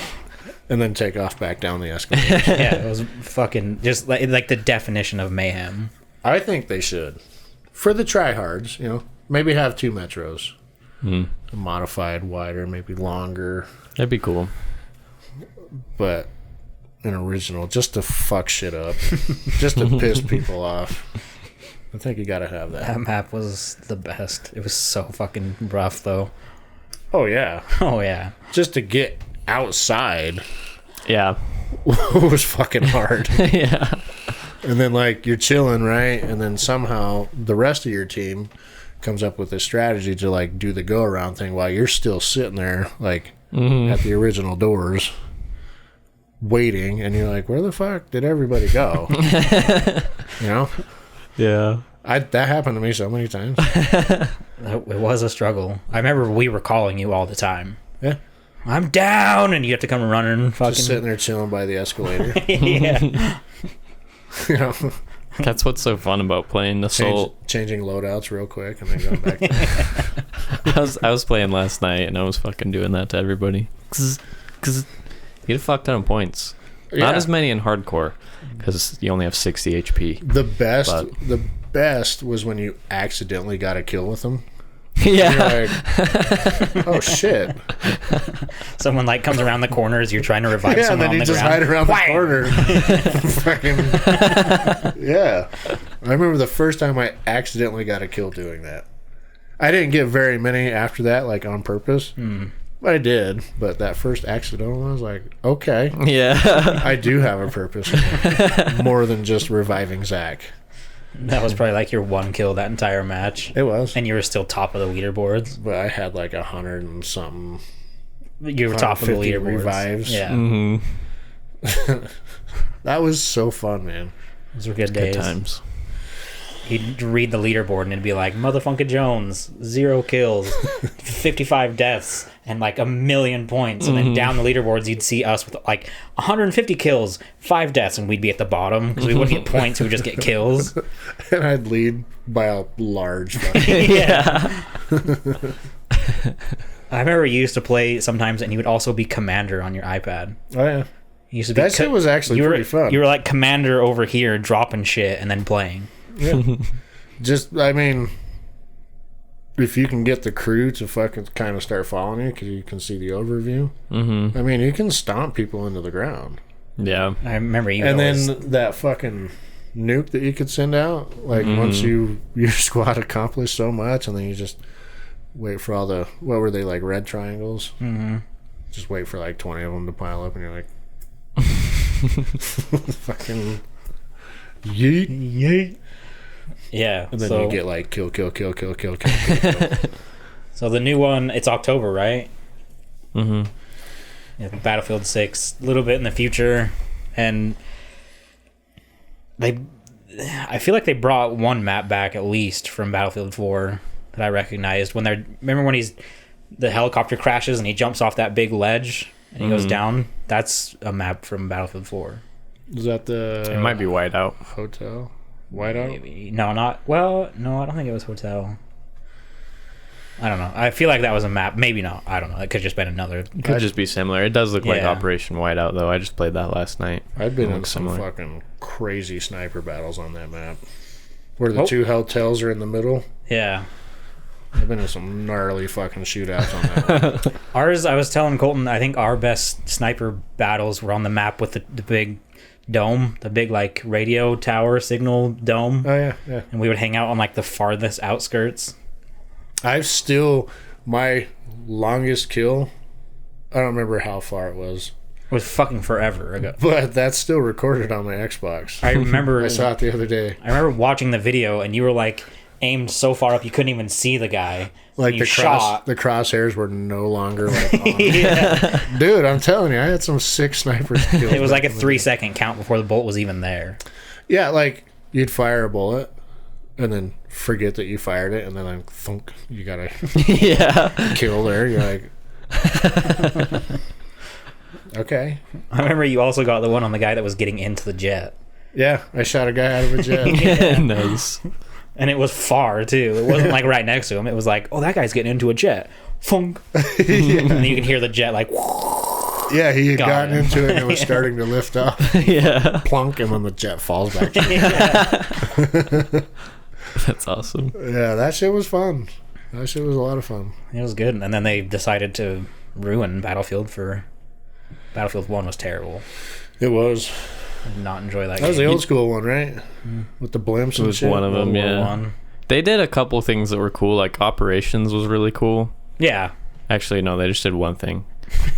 And then take off back down the escalator. Yeah, it was fucking just like the definition of mayhem. I think they should. For the tryhards, maybe have 2 Metros. A modified, wider, maybe longer. That'd be cool. But an original, just to fuck shit up. Just to piss people off. I think you gotta have that. That map was the best. It was so fucking rough, though. Oh, yeah. Oh, yeah. Just to get outside Yeah, was fucking hard. yeah. And then, like, you're chilling, right? And then somehow the rest of your team comes up with a strategy to, like, do the go-around thing while you're still sitting there, like, at the original doors, waiting. And you're like, where the fuck did everybody go? Yeah. That happened to me so many times. It was a struggle. I remember we were calling you all the time. Yeah. I'm down, and you have to come running. Fucking Just sitting there chilling by the escalator. yeah. That's what's so fun about playing Assault. Changing loadouts real quick and then going back to I was playing last night and I was fucking doing that to everybody. Cause you get a fuck ton of points. Not as many in hardcore because you only have 60 HP. The best was when you accidentally got a kill with them. Yeah. You're like, oh shit. Someone like comes around the corner as you're trying to revive Yeah, and someone then on you the just ground. hide around the corner. Fucking yeah. I remember the first time I accidentally got a kill doing that. I didn't get very many after that, like on purpose. But I did. But that first accidental one, I was like, okay, Yeah. I do have a purpose. More than just reviving Zach. That was probably like your one kill that entire match. It was. And you were still top of the leaderboards. But I had like 100 and something. You were top of the 150 leaderboards. revives. Yeah. Mm-hmm. That was so fun, man. Those were good days. Good times. He'd read the leaderboard and it'd be like, Motherfunker Jones, 0 kills, 55 deaths, and like 1,000,000 points. And then down the leaderboards, you'd see us with like 150 kills, 5 deaths, and we'd be at the bottom because we wouldn't get points, we would just get kills. And I'd lead by a large fucking Yeah. I remember you used to play sometimes, and you would also be commander on your iPad. Oh, yeah. You used to be That shit was actually pretty fun. You were like commander over here, dropping shit and then playing. Yeah. Just, I mean, if you can get the crew to fucking kind of start following you because you can see the overview, I mean, you can stomp people into the ground. Yeah. I remember you. And always, then that fucking nuke that you could send out, like once your squad accomplished so much, and then you just wait for all the, what were they, like red triangles? Just wait for like 20 of them to pile up, and you're like, fucking yeet, yeet. yeah. And then so, you get like kill. So the new one, it's October, right? Mm-hmm. Yeah, Battlefield 6, a little bit in the future, and I feel like they brought one map back at least from Battlefield 4 that I recognized when remember when the helicopter crashes and he jumps off that big ledge and he goes down. That's a map from Battlefield 4. Is that the? It might be Whiteout. Hotel. Whiteout. Maybe no, I don't think it was Hotel. I don't know. I feel like that was a map. Maybe not. I don't know. It could have just been another. It could just be similar. It does look like Yeah. Operation Whiteout, though. I just played that last night. I've been It in looks some similar. fucking crazy sniper battles on that map, where the two hotels are in the middle. Yeah. I've been in some gnarly fucking shootouts on that one. Ours, I was telling Colton, I think our best sniper battles were on the map with the big dome, the big like radio tower signal dome. Oh yeah. And we would hang out on like the farthest outskirts. My longest kill, I don't remember how far it was. It was fucking forever ago. But that's still recorded on my Xbox. I remember I saw it the other day. I remember watching the video and you were like aimed so far up you couldn't even see the guy. Like you the shot. the crosshairs were no longer like on. Yeah. Dude, I'm telling you, I had some sick sniper skills. It was like a 3-second count before the bullet was even there. Yeah, like you'd fire a bullet and then forget that you fired it, and then like thunk, you got a kill there. You're like, okay. I remember you also got the one on the guy that was getting into the jet. Yeah, I shot a guy out of a jet. Nice. And it was far too. It wasn't like right next to him. It was like, oh, that guy's getting into a jet. Funk. And then you can hear the jet like. Yeah, he had Got gotten him. into it and it was starting to lift up. Yeah. Plunk, and then the jet falls back. That's awesome. Yeah, that shit was fun. That shit was a lot of fun. It was good. And then they decided to ruin Battlefield 1 was terrible. It was. I did not enjoy that That was the game. old school one, right? With the blimps It and was shit. one of them, World War yeah. One. They did a couple things that were cool, like Operations was really cool. Yeah. Actually, no, they just did one thing.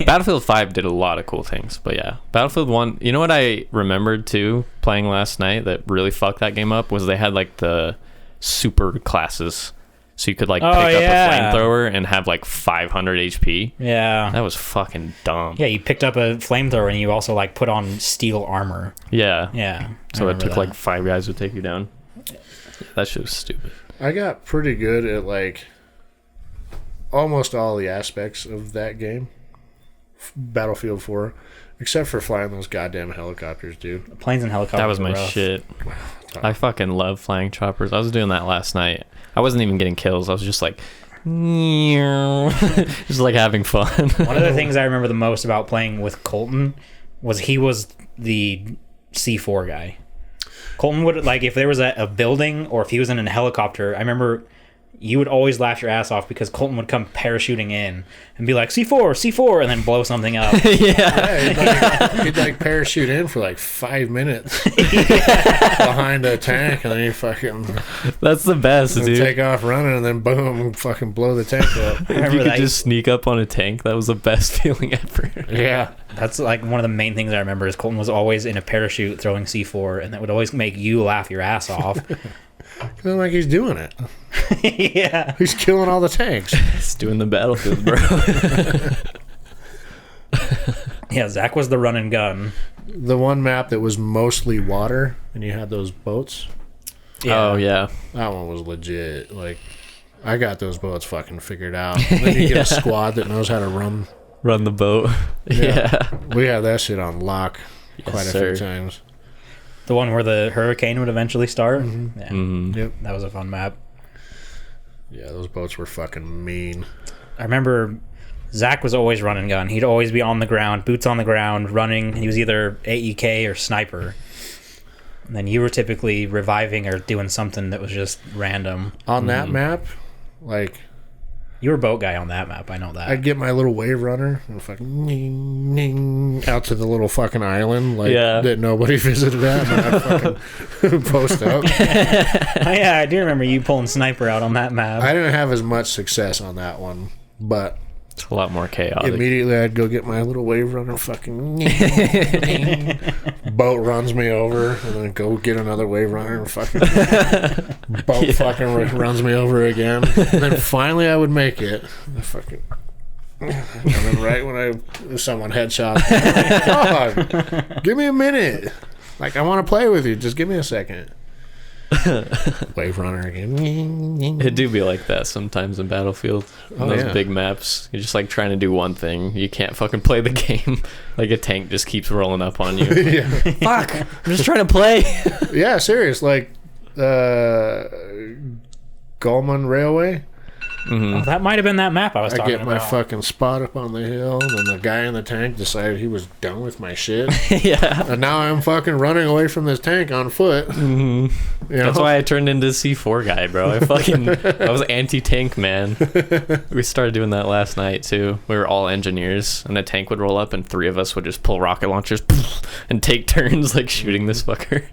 Battlefield 5 did a lot of cool things, but yeah. Battlefield 1, you know what I remembered too, playing last night that really fucked that game up, was they had like the super classes. So you could like pick up a flamethrower and have like 500 HP. Yeah. That was fucking dumb. Yeah, you picked up a flamethrower and you also like put on steel armor. Yeah. Yeah. So I it took remember like 5 guys to take you down. That shit was stupid. I got pretty good at like almost all the aspects of that game. Battlefield 4. Except for flying those goddamn helicopters, dude. that. Planes and helicopters. That was were my rough. shit. I fucking love flying choppers. I was doing that last night. I wasn't even getting kills. I was just like, just like having fun. One of the things I remember the most about playing with Colton was he was the C4 guy. Colton would, like, if there was a building or if he was in a helicopter, I remember you would always laugh your ass off because Colton would come parachuting in and be like, C4, and then blow something up. Yeah. He'd like parachute in for like 5 minutes behind a tank, and then you fucking That's the best, dude. take off running, and then boom, fucking blow the tank up. If you remember could that. just sneak up on a tank, that was the best feeling ever. Yeah. That's like one of the main things I remember is Colton was always in a parachute throwing C4, and that would always make you laugh your ass off. Feeling like he's doing it. Yeah. He's killing all the tanks. It's doing the battlefield, bro. Yeah, Zach was the run and gun. The one map that was mostly water, and you had those boats. Oh, yeah. That one was legit. Like, I got those boats fucking figured out. And then you get a squad that knows how to run. Run the boat. Yeah. We had that shit on lock quite a sir. few times. The one where the hurricane would eventually start. Yeah, Yep. that was a fun map. Yeah, those boats were fucking mean. I remember Zach was always run and gun. He'd always be on the ground, boots on the ground, running. He was either AEK or sniper. And then you were typically reviving or doing something that was just random. On that map, like, You were boat guy on that map. I know that. I'd get my little wave runner and fucking ning, ning, out to the little fucking island like Yeah. that nobody visited at, and I'd fucking post up. Oh, yeah, I do remember you pulling sniper out on that map. I didn't have as much success on that one, but It's a lot more chaotic. immediately I'd go get my little wave runner, fucking ning, ning. Boat runs me over, and then go get another wave runner, and fucking boat fucking runs me over again. And then finally I would make it. I fucking, and then right when someone headshot, dog, give me a minute. Like, I want to play with you. Just give me a second. Wave runner again. It do be like that sometimes in Battlefield. Oh, Those yeah. big maps. You're just like trying to do one thing. You can't fucking play the game. Like a tank just keeps rolling up on you. Yeah. Fuck! I'm just trying to play. Yeah, serious. Like, Gulman Railway. Oh, that might have been that map I was I talking get about. my fucking spot up on the hill, and then the guy in the tank decided he was done with my shit. Yeah. And now I'm fucking running away from this tank on foot. You know? That's why I turned into C4 guy, bro. I was anti-tank, man. We started doing that last night, too. We were all engineers, and a tank would roll up, and 3 of us would just pull rocket launchers and take turns, like, shooting this fucker.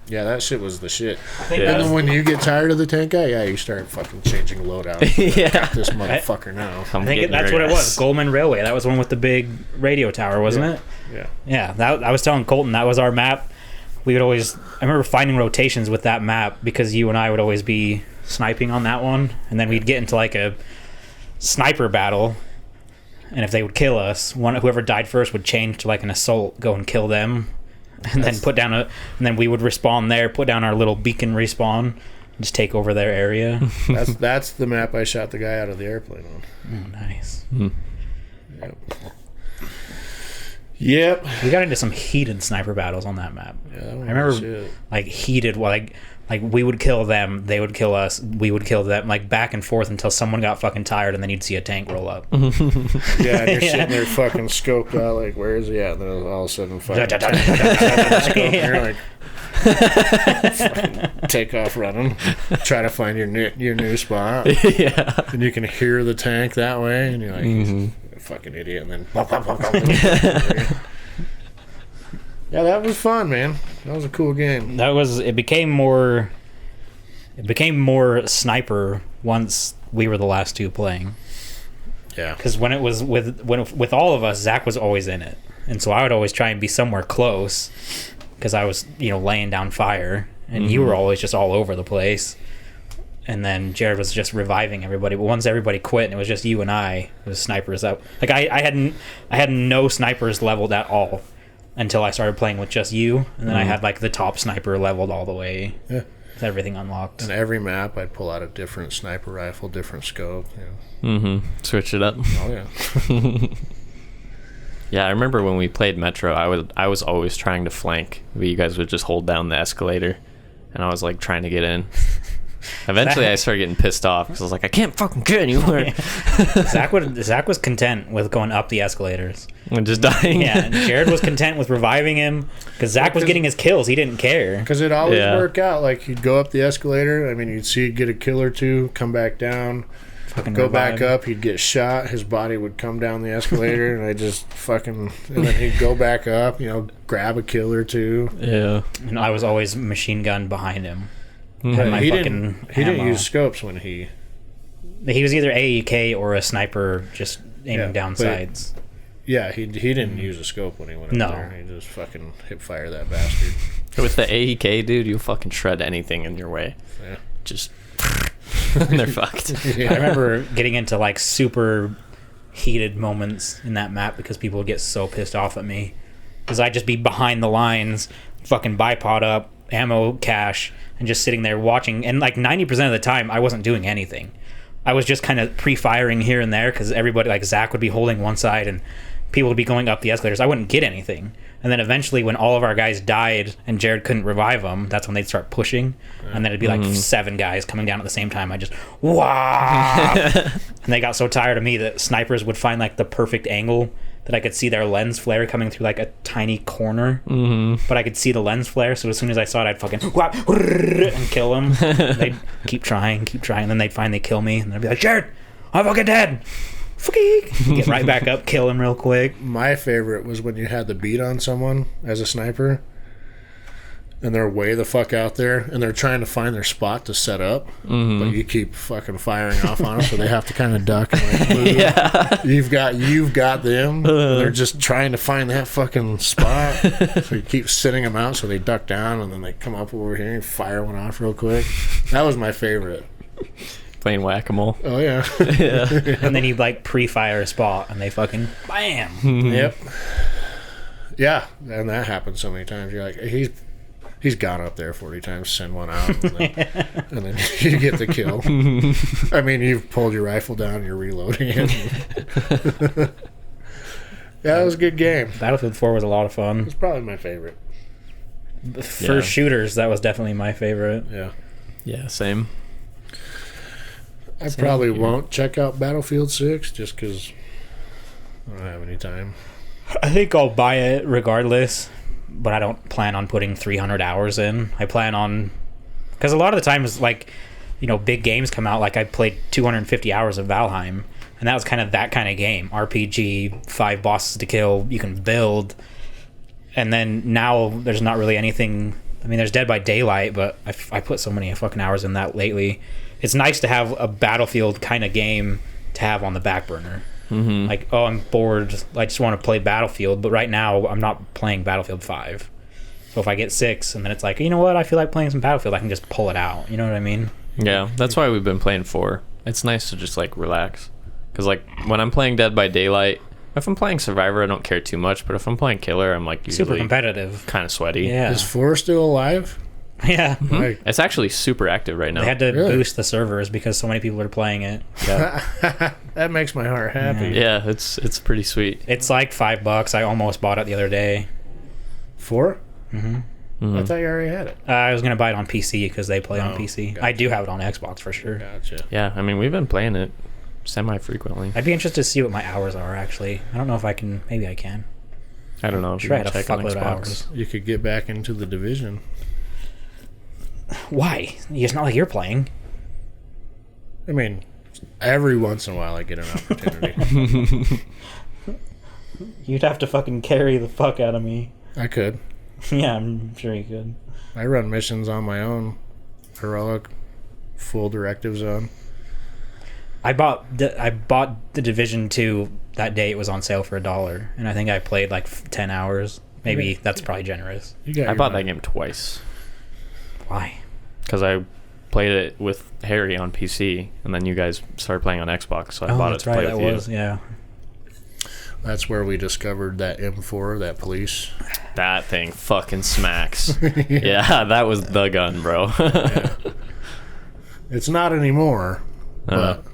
Yeah, that shit was the shit. Yeah. And then when you get tired of the tank guy, yeah, you start fucking changing loadout. Yeah. Got this motherfucker now. I'm I think getting that's your what it was. ass. Goldman Railway. That was the one with the big radio tower, wasn't it? Yeah. Yeah. That I was telling Colton that was our map. We would always. I remember finding rotations with that map because you and I would always be sniping on that one, and then we'd get into like a sniper battle, and if they would kill us, whoever died first would change to like an assault, go and kill them. And then and then we would respawn there, put down our little beacon respawn, and just take over their area. That's the map I shot the guy out of the airplane on. Oh, nice. Yep. We got into some heated sniper battles on that map. Yeah, that one I remember was shit. like heated, like we would kill them, they would kill us, we would kill them, like back and forth until someone got fucking tired, and then you'd see a tank roll up. Yeah, and you're sitting there fucking scoped out, like, where is he at? And then all of a sudden, fucking, and you're like, fucking take off running, try to find your new spot, Yeah. and you can hear the tank that way, and you're like, "You fucking idiot," and then, yeah, that was fun, man. That was a cool game. It became more sniper once we were the last two playing. Yeah, Because when it was with all of us, Zach was always in it, and so I would always try and be somewhere close because I was laying down fire, and you were always just all over the place. And then Jared was just reviving everybody. But once everybody quit and it was just you and I, it was snipers up. Like I had no snipers leveled at all until I started playing with just you, and then I had like the top sniper leveled all the way. Yeah. With everything unlocked. and every map I'd pull out a different sniper rifle, different scope. Switch it up. Oh yeah. Yeah, I remember when we played Metro, I was always trying to flank, but you guys would just hold down the escalator, and I was like trying to get in. Eventually, I started getting pissed off because I was like, I can't fucking get anywhere. Zach was content with going up the escalators. And just dying. Yeah, and Jared was content with reviving him because Zach was getting his kills. He didn't care. Because it always Yeah. work out. Like, you'd go up the escalator. I mean, you'd see he'd get a kill or two, come back down, Fucking go revive. back up. He'd get shot. His body would come down the escalator, and I just fucking... And then he'd go back up, grab a kill or two. Yeah. And I was always machine gun behind him. But Had my he fucking didn't ammo. use scopes when he... He was either AEK or a sniper, just aiming Yeah, down but- sides. Yeah, he didn't use a scope when he went up No. there. He just fucking hip fire that bastard. With the AEK, dude, you'll fucking shred anything in your way. Yeah. Just... and they're fucked. I remember getting into like super heated moments in that map because people would get so pissed off at me because I'd just be behind the lines, fucking bipod up, ammo cache, and just sitting there watching. And like 90% of the time, I wasn't doing anything. I was just kind of pre-firing here and there because everybody, like Zach, would be holding one side and people would be going up the escalators. I wouldn't get anything. And then eventually, when all of our guys died and Jared couldn't revive them, that's when they'd start pushing. And then it'd be like 7 guys coming down at the same time. I just, wow! And they got so tired of me that snipers would find like the perfect angle that I could see their lens flare coming through like a tiny corner. But I could see the lens flare, so as soon as I saw it, I'd fucking and kill them. They'd keep trying, and then they'd finally kill me. And I'd be like, Jared, I'm fucking dead! Get right back up, kill him real quick. My favorite was when you had the beat on someone as a sniper, and they're way the fuck out there, and they're trying to find their spot to set up, but you keep fucking firing off on them, so they have to kind of duck and like move. Yeah. You've got them. And they're just trying to find that fucking spot, so you keep sitting them out, so they duck down, and then they come up over here and fire one off real quick. That was my favorite. Playing whack-a-mole. Oh yeah. And then you like pre-fire a spot, and they fucking bam. Yep. Yeah, and that happens so many times. You're like, he's gone up there 40 times, send one out, and then you get the kill. I mean, you've pulled your rifle down, you're reloading it. Yeah, it was a good game. Battlefield 4 was a lot of fun. It's probably my favorite. For shooters, that was definitely my favorite. Yeah. Yeah, same. I probably won't check out Battlefield 6 just because I don't have any time. I think I'll buy it regardless, but I don't plan on putting 300 hours in. I plan on... Because a lot of the times, like, you know, big games come out. Like, I played 250 hours of Valheim, and that was kind of that kind of game. RPG, 5 bosses to kill, you can build. And then now there's not really anything... I mean, there's Dead by Daylight, but I put so many fucking hours in that lately. It's nice to have a Battlefield kind of game to have on the back burner. Mm-hmm. Like, oh, I'm bored. I just want to play Battlefield. But right now, I'm not playing Battlefield 5. So if I get 6, and then it's like, you know what? I feel like playing some Battlefield. I can just pull it out. You know what I mean? Yeah, that's why we've been playing 4. It's nice to just, like, relax. Because, like, when I'm playing Dead by Daylight, if I'm playing Survivor, I don't care too much. But if I'm playing Killer, I'm, like, usually... Super competitive. Kind of sweaty. Yeah. Is 4 still alive? Yeah. Mm-hmm. Like, It's actually super active right now. They had to Really? boost the servers because so many people are playing it. that makes my heart happy. Yeah, it's pretty sweet. It's like $5. I almost bought it the other day. 4? Mm-hmm. Mm-hmm. I thought you already had it. I was going to buy it on PC because they play on Oh, PC. gotcha. I do have it on Xbox for sure. Gotcha. Yeah, I mean, we've been playing it semi-frequently. I'd be interested to see what my hours are, actually. I don't know if I can. Maybe I can. I don't know. I'm If sure I you had a check on fuckload of Xbox. hours. You could get back into the Division. Why? It's not like you're playing. I mean, every once in a while I get an opportunity. You'd have to fucking carry the fuck out of me. I could. Yeah, I'm sure you could. I run missions on my own. Heroic, full directive zone. I bought the Division 2 that day. It was on sale for $1, and I think I played like 10 hours. Maybe that's probably generous. You got I your bought that money. game twice. Why? Because I played it with Harry on PC, and then you guys started playing on Xbox, so I bought it to play with you. Yeah. That's where we discovered that M4, that police. That thing fucking smacks. Yeah, that was the gun, bro. Yeah. It's not anymore, Uh, but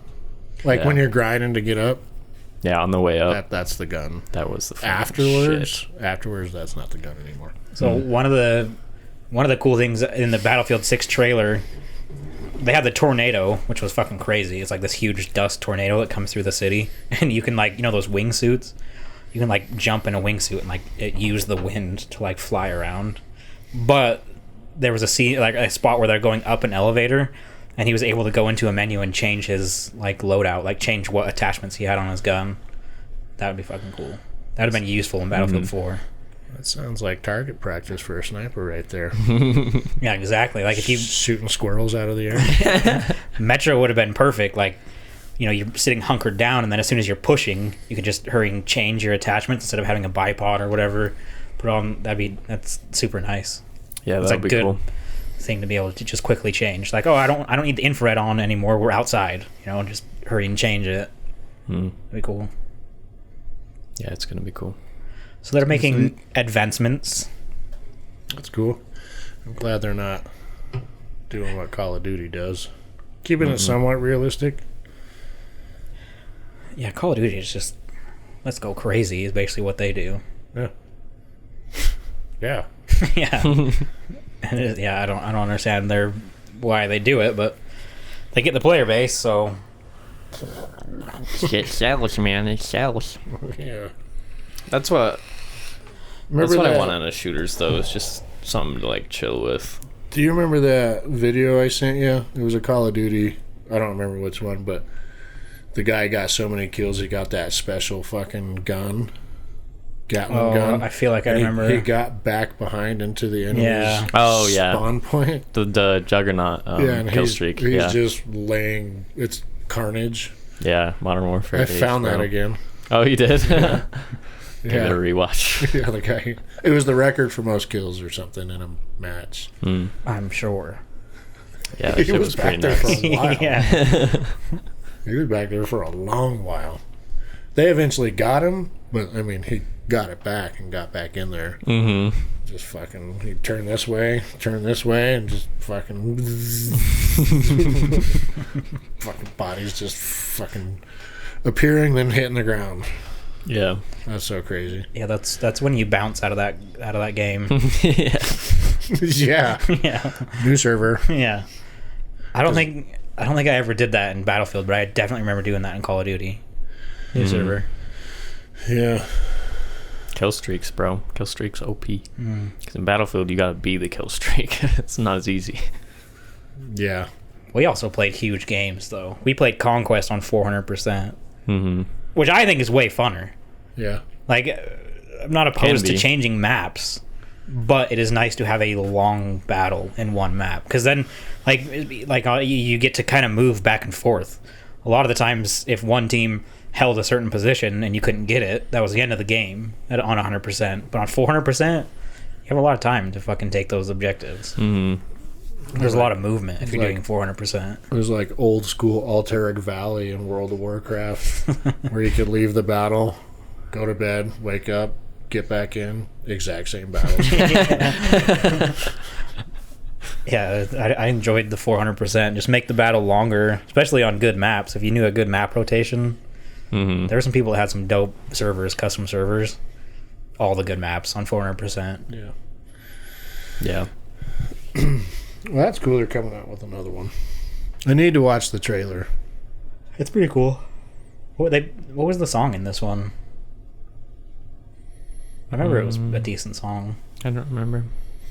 like yeah. when you're grinding to get up, yeah, on the way up, that's the gun. that was the fucking Afterwards, shit. that's not the gun anymore. So one of the cool things in the Battlefield 6 trailer, they had the tornado, which was fucking crazy. It's like this huge dust tornado that comes through the city, and you can, like, you know those wingsuits? You can, like, jump in a wingsuit and, like, use the wind to, like, fly around. But there was a spot where they're going up an elevator, and he was able to go into a menu and change his, like, loadout, like change what attachments he had on his gun. That would be fucking cool. That would have been useful in Battlefield 4. That sounds like target practice for a sniper right there. Yeah, exactly. Like, if you Shooting squirrels out of the air. Metro would have been perfect. Like, you know, you're sitting hunkered down, and then as soon as you're pushing, you could just hurry and change your attachments instead of having a bipod or whatever. Put on. That's super nice. Yeah, It's that'd a be good cool. thing to be able to just quickly change. Like, oh, I don't need the infrared on anymore. We're outside. You know, just hurry and change it. Hmm. That'd be cool. Yeah, it's gonna be cool. So they're making advancements. That's cool. I'm glad they're not doing what Call of Duty does. Keeping it somewhat realistic. Yeah, Call of Duty is just let's go crazy is basically what they do. Yeah. Yeah. Yeah. And yeah, I don't understand why they do it, but they get the player base, so Shit sells, man. It sells. Yeah. That's what Remember I that- want out of shooters, though. It's just something to like chill with. Do you remember that video I sent you? It was a Call of Duty. I don't remember which one, but the guy got so many kills he got that special fucking gun. Gatling gun. I feel like I And remember. He got back behind into the enemy's Yeah. Oh, yeah. spawn point. The Juggernaut And kill he's streak. He's Yeah, just laying. It's carnage. yeah. Modern Warfare. I H, found that bro. again. Oh, you did? Give it a Yeah. rewatch. Yeah, the guy. It was the record for most kills or something in a match. Mm. I'm sure. Yeah, that He shit was was back pretty there for nice. a while. Yeah. He was back there for a long while. They eventually got him, but I mean, he got it back and got back in there. Mm-hmm. Just fucking, he'd turn this way, and just fucking. Fucking bodies just fucking appearing, then hitting the ground. Yeah. That's so crazy. Yeah, that's when you bounce out of that game. Yeah. Yeah. Yeah. New server. Yeah. I don't think I don't think I ever did that in Battlefield, but I definitely remember doing that in Call of Duty. New server. Yeah. Kill streaks, bro. Kill streaks OP. Because in Battlefield, you gotta be the kill streak. It's not as easy. Yeah. We also played huge games, though. We played Conquest on 400%, which I think is way funner. Yeah. Like, I'm not opposed to changing maps, but it is nice to have a long battle in one map. Because then, you get to kind of move back and forth. A lot of the times, if one team held a certain position and you couldn't get it, that was the end of the game on 100%. But on 400%, you have a lot of time to fucking take those objectives. There's a lot of movement if you're doing 400%. It was like old school Alterig Valley in World of Warcraft, where you could leave the battle, go to bed, wake up, get back in, exact same battle. Yeah, I enjoyed the 400%. Just make the battle longer, especially on good maps. If you knew a good map rotation, there were some people that had some dope servers, custom servers. All the good maps on 400%. Yeah. Yeah. Well, that's cool. They're coming out with another one. I need to watch the trailer. It's pretty cool. What was the song in this one? I remember it was a decent song. I don't remember.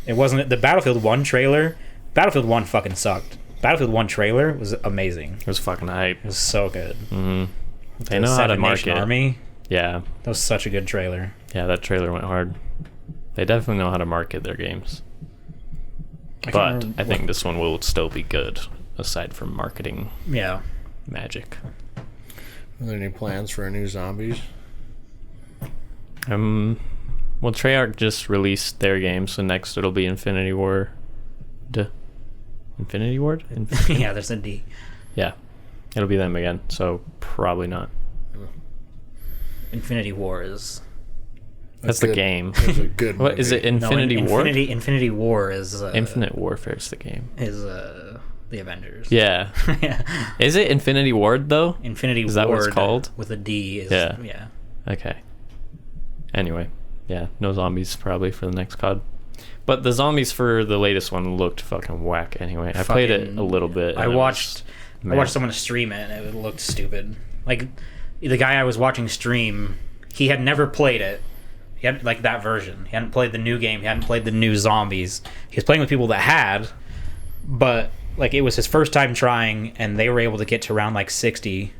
It wasn't the Battlefield 1 trailer. Battlefield 1 fucking sucked. Battlefield 1 trailer was amazing. It was fucking hype. It was so good. They know how to market. Army. Yeah. That was such a good trailer. Yeah, that trailer went hard. They definitely know how to market their games. But I think this one will still be good, aside from marketing magic. Are there any plans for a new Zombies? Well, Treyarch just released their game, so next it'll be Infinity Ward. Infinity Ward? Yeah, there's a D. Yeah. It'll be them again, so probably not. Infinity Wars. That's the game. It's a good What is it? Infinity War? Infinity War is Infinite Warfare is the game. Is the Avengers. Yeah. Is it Infinity Ward though? Infinity Ward. Is that what it's called? With a D. Is, yeah. Okay. Anyway, yeah, no zombies probably for the next COD. But the zombies for the latest one looked fucking whack anyway. I played it a little bit. I watched someone stream it and it looked stupid. Like, the guy I was watching stream, he had never played it. He had, like, that version. He hadn't played the new game. He hadn't played the new zombies. He was playing with people that had, but, like, it was his first time trying, and they were able to get to around, like, 60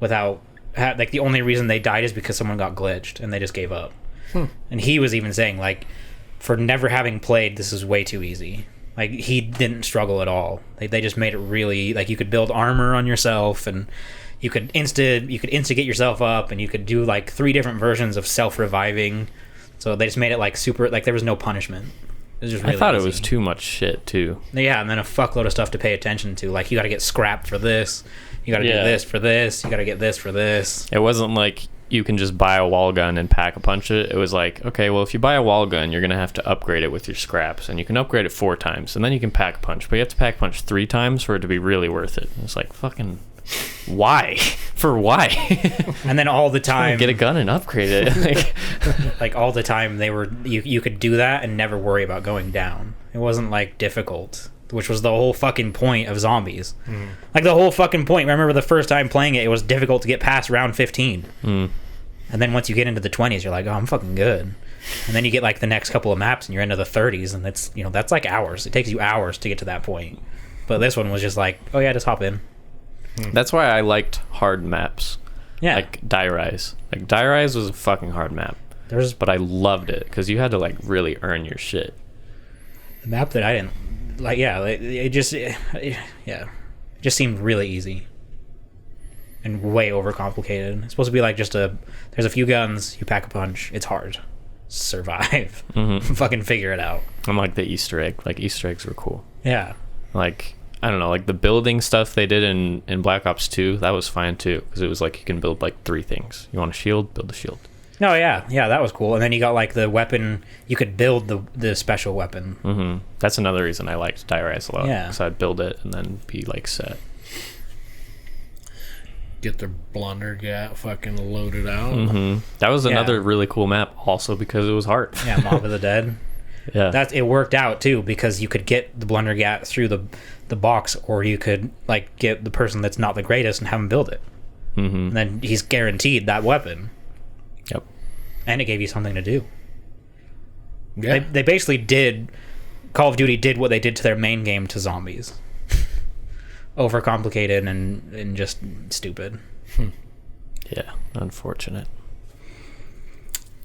without... Like, the only reason they died is because someone got glitched, and they just gave up. And he was even saying, like, for never having played, this is way too easy. Like, he didn't struggle at all. They just made it really... Like, you could build armor on yourself, and... You could instigate yourself up, and you could do like 3 different versions of self-reviving. So they just made it like super, like there was no punishment. It was just really I thought easy. it was too much shit too. Yeah, and then a fuckload of stuff to pay attention to. Like, you got to get scrap for this. You got to do this for this. You got to get this for this. It wasn't like you can just buy a wall gun and pack a punch it. It was like, okay, well, if you buy a wall gun, you're going to have to upgrade it with your scraps. And you can upgrade it 4 times. And then you can pack a punch. But you have to pack a punch 3 times for it to be really worth it. It's like, fucking... Why? For why? And then all the time... Get a gun and upgrade it. Like, all the time, they were... You could do that and never worry about going down. It wasn't, like, difficult. Which was the whole fucking point of zombies. Like, the whole fucking point. I remember the first time playing it, it was difficult to get past round 15. And then once you get into the 20s, you're like, oh, I'm fucking good. And then you get, like, the next couple of maps, and you're into the 30s, and that's, you know, that's like hours. It takes you hours to get to that point. But this one was just like, oh, yeah, just hop in. That's why I liked hard maps. Yeah. Like Die Rise. Like, Die Rise was a fucking hard map. But I loved it, because you had to, like, really earn your shit. The map that I didn't... Like, yeah, it just seemed really easy. And way overcomplicated. It's supposed to be like just there's a few guns, you pack a punch, it's hard. Survive. Fucking figure it out. I'm like the Easter egg. Like, Easter eggs were cool. Yeah. Like, I don't know, like the building stuff they did in Black Ops 2, that was fine too, because it was like you can build like 3 things. You want a shield, build a shield. Oh yeah, that was cool. And then you got like the weapon, you could build the special weapon. That's another reason I liked Die Rise a lot. Yeah. So I'd build it and then be like set. Get the Blundergat fucking loaded out. That was another really cool map, also because it was hard. Yeah, Mob of the Dead. Yeah. It worked out too, because you could get the Blundergat through the box, or you could like get the person that's not the greatest and have him build it. And then he's guaranteed that weapon. Yep. And it gave you something to do. Yeah. They basically did. Call of Duty did what they did to their main game to Zombies. Overcomplicated and just stupid. Yeah, unfortunate.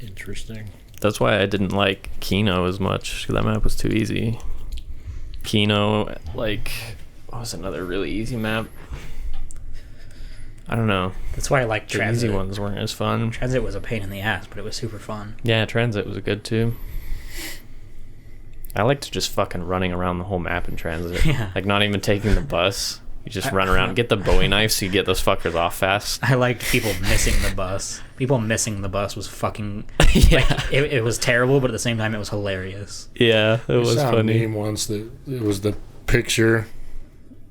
Interesting. That's why I didn't like Kino as much, because that map was too easy. Kino, like, what was another really easy map? I don't know. That's why I like The Transit. easy ones weren't as fun. Transit was a pain in the ass, but it was super fun. Yeah, Transit was good too. I liked just fucking running around the whole map in Transit. Yeah. Like, not even taking the bus. You just run around, get the Bowie knife so you get those fuckers off fast. I liked people missing the bus. People missing the bus was fucking... Yeah. Like, it was terrible, but at the same time, it was hilarious. Yeah, it was I saw funny. a meme once that it was the picture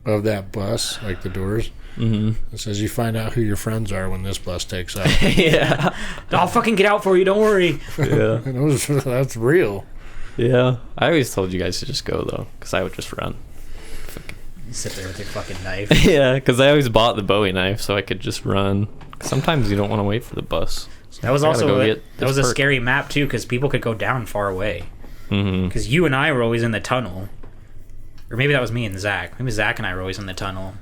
of that bus, like the doors. It says, you find out who your friends are when this bus takes off. Yeah. I'll fucking get out for you, don't worry. Yeah. And that's real. Yeah. I always told you guys to just go, though, because I would just run. You sit there with your fucking knife. Yeah, because I always bought the Bowie knife so I could just run. Sometimes you don't want to wait for the bus. That was I gotta also go a, get that this was a perk. scary map, too, because people could go down far away. Mm-hmm. Because you and I were always in the tunnel. Or maybe that was me and Zach. Maybe Zach and I were always in the tunnel.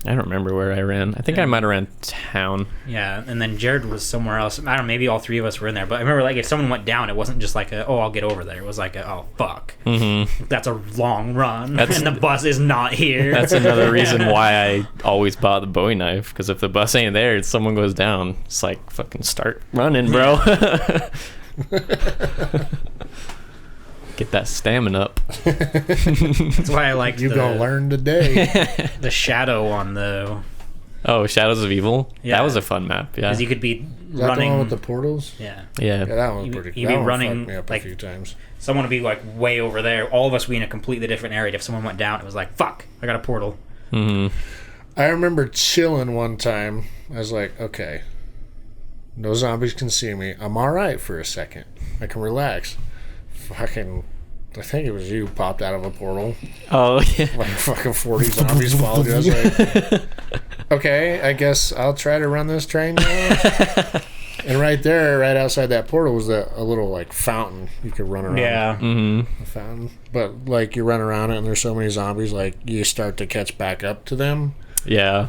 I don't remember where I ran. I think I might have ran town. Yeah, and then Jared was somewhere else. I don't know, maybe all three of us were in there. But I remember, like, if someone went down, it wasn't just like I'll get over there. It was like oh, fuck. Mm-hmm. That's a long run, That's- and the bus is not here. That's another reason why I always bought the Bowie knife, because if the bus ain't there and someone goes down, it's like, fucking start running, bro. Get that stamina up. That's why I liked You gonna learn today. the shadow on the... Oh, Shadows of Evil? Yeah. That was a fun map, yeah. Because you could be Is that running... the one with the portals? Yeah. Yeah. Yeah, that one was You- pretty you'd cool. be That one running, fucked me up like- a few times. Someone would be, like, way over there. All of us would be in a completely different area. If someone went down, it was like, fuck, I got a portal. Mm-hmm. I remember chilling one time. I was like, okay, no zombies can see me. I'm all right for a second. I can relax. Fucking, I think it was you popped out of a portal. Oh, yeah. Like fucking 40 zombies followed you. I was like, okay, I guess I'll try to run this train now. And right there, right outside that portal, was a little like fountain you could run around. Yeah. Mm-hmm. A fountain. But like you run around it and there's so many zombies, like you start to catch back up to them. Yeah.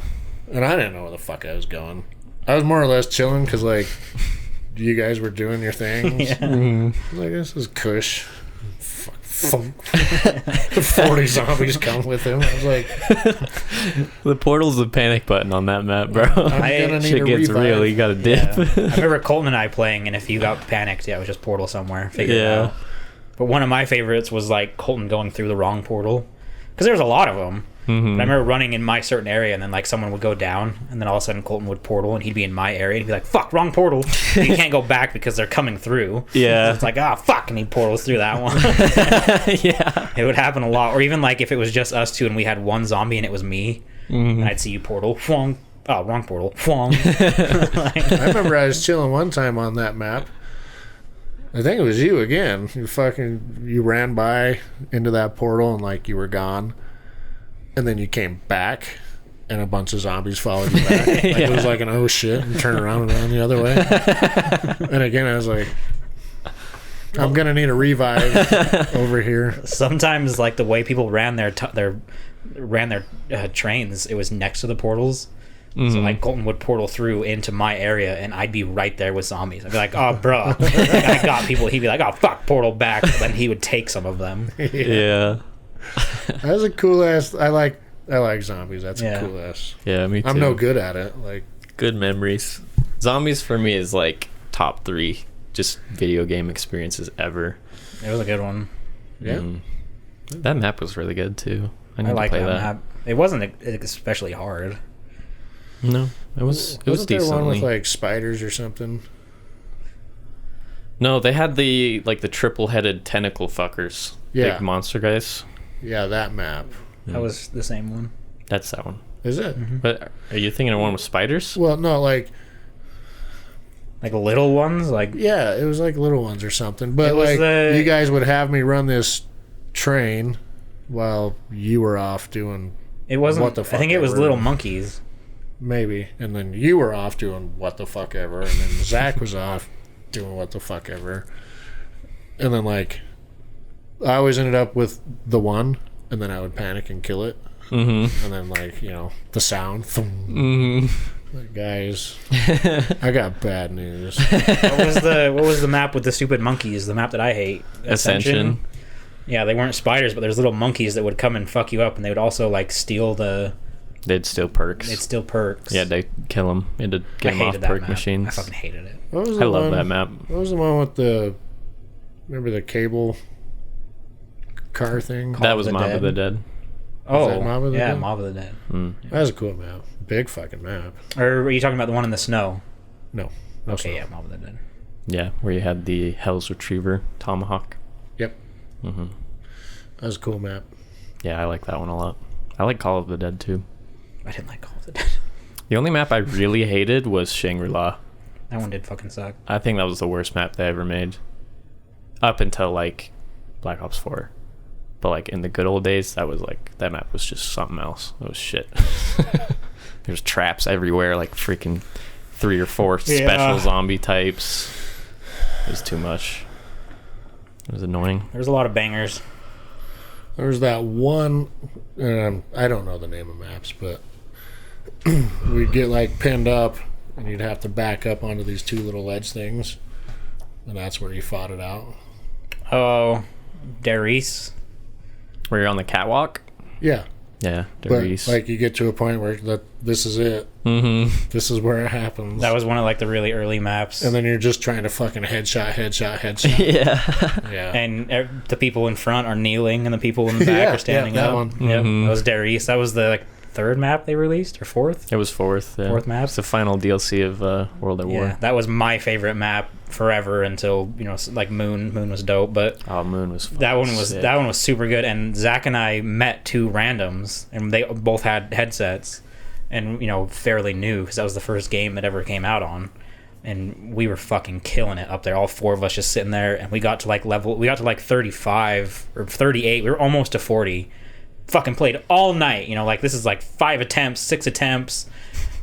And I didn't know where the fuck I was going. I was more or less chilling because, like, you guys were doing your things. Yeah. Mm-hmm. I was like, this is Kush. Fuck. 40 zombies come with him. I was like, The portal's the panic button on that map, bro. I'm gonna need Shit a gets revive. real. You gotta dip. Yeah. I remember Colton and I playing, and if you got panicked, yeah, it was just portal somewhere. Figure it Yeah. out. But one of my favorites was like Colton going through the wrong portal, because there was a lot of them. Mm-hmm. But I remember running in my certain area, and then like someone would go down, and then all of a sudden Colton would portal, and he'd be in my area, and he'd be like, "Fuck, wrong portal!" And you can't go back because they're coming through. Yeah. So it's like, ah, fuck, and he portals through that one. Yeah. It would happen a lot, or even like if it was just us two, and we had one zombie, and it was me, and I'd see you portal, Fwong. Oh, wrong portal, Fwong. I remember I was chilling one time on that map. I think it was you again. You ran by into that portal and like you were gone. And then you came back and a bunch of zombies followed you back. Like, It was like an oh shit, and turned around and ran the other way. And again, I was like, I'm gonna need a revive over here. Sometimes like the way people ran their trains, it was next to the portals. So like Colton would portal through into my area, and I'd be right there with zombies. I'd be like, "Oh, bro, I got people." He'd be like, "Oh, fuck, portal back." But then he would take some of them. Yeah. That was a cool ass. I like zombies. That's Yeah. a cool ass. Yeah, me too. I'm no good at it. Like, Good memories. Zombies for me is like top 3 just video game experiences ever. It was a good one. yeah. That map was really good too. I need I like to play that that. map. It wasn't especially hard. No, it was Wasn't there one decently. with like spiders or something? No, they had the triple-headed tentacle fuckers. Yeah. Big monster guys. Yeah, that map. That was the same one. That's that one. Is it? But are you thinking of one with spiders? Well, no, like Like little ones? Like Yeah, it was like little ones or something. But It was like the- you guys would have me run this train while you were off doing it wasn't. what the fuck I think it was ever. little monkeys. maybe, and then you were off doing what the fuck ever, and then Zach was off doing what the fuck ever, and then like I always ended up with the one, and then I would panic and kill it, and then like the sound. Like, guys, I got bad news. What was the map with the stupid monkeys? The map that I hate. Ascension. Yeah, they weren't spiders, but there's little monkeys that would come and fuck you up, and they would also like steal the. They'd steal perks. They'd steal perks. Yeah, they kill them. You had to get I them off hated that perk map. machines. I fucking hated it. What was I the love one, that map. What was the one with the? Remember the cable car thing? That was the Mob Dead? of the Dead. Oh, that Mob of the yeah, Dead? Mob of the Dead. That was a cool map. Big fucking map. Or are you talking about the one in the snow? No. Okay, yeah, Mob of the Dead. Yeah, where you had the Hell's Retriever Tomahawk. Yep. Mm-hmm. That was a cool map. Yeah, I like that one a lot. I like Call of the Dead too. I didn't like Call of the Dead. The only map I really hated was Shangri-La. That one did fucking suck. I think that was the worst map they ever made. Up until like Black Ops 4. But like in the good old days, that map was just something else. It was shit. There's traps everywhere, like freaking 3 or 4 special zombie types. It was too much. It was annoying. There's a lot of bangers. There was that one, I don't know the name of maps, but we'd get like pinned up and you'd have to back up onto these 2 little ledge things, and that's where you fought it out. Oh, Darius. Where you're on the catwalk? Yeah. Yeah, But Darius. like you get to a point where this is it. Mm-hmm. This is where it happens. That was one of like the really early maps. And then you're just trying to fucking headshot. Yeah. Yeah. And the people in front are kneeling, and the people in the back Yeah, are standing yeah, that up. one. Yep, Mhm. that was Darius. That was the 3rd map they released, or 4th. It was 4th. Yeah. 4th map? It's the final DLC of World at Yeah, War. that was my favorite map forever until like Moon. Moon was dope, but Oh, Moon was that one was sick. that one was super good. And Zach and I met 2 randoms, and they both had headsets, and fairly new because that was the first game that ever came out on. And we were fucking killing it up there. All 4 of us just sitting there, and we got to like 35 or 38. We were almost to 40. Fucking played all night. Like this is like 5 attempts, 6 attempts,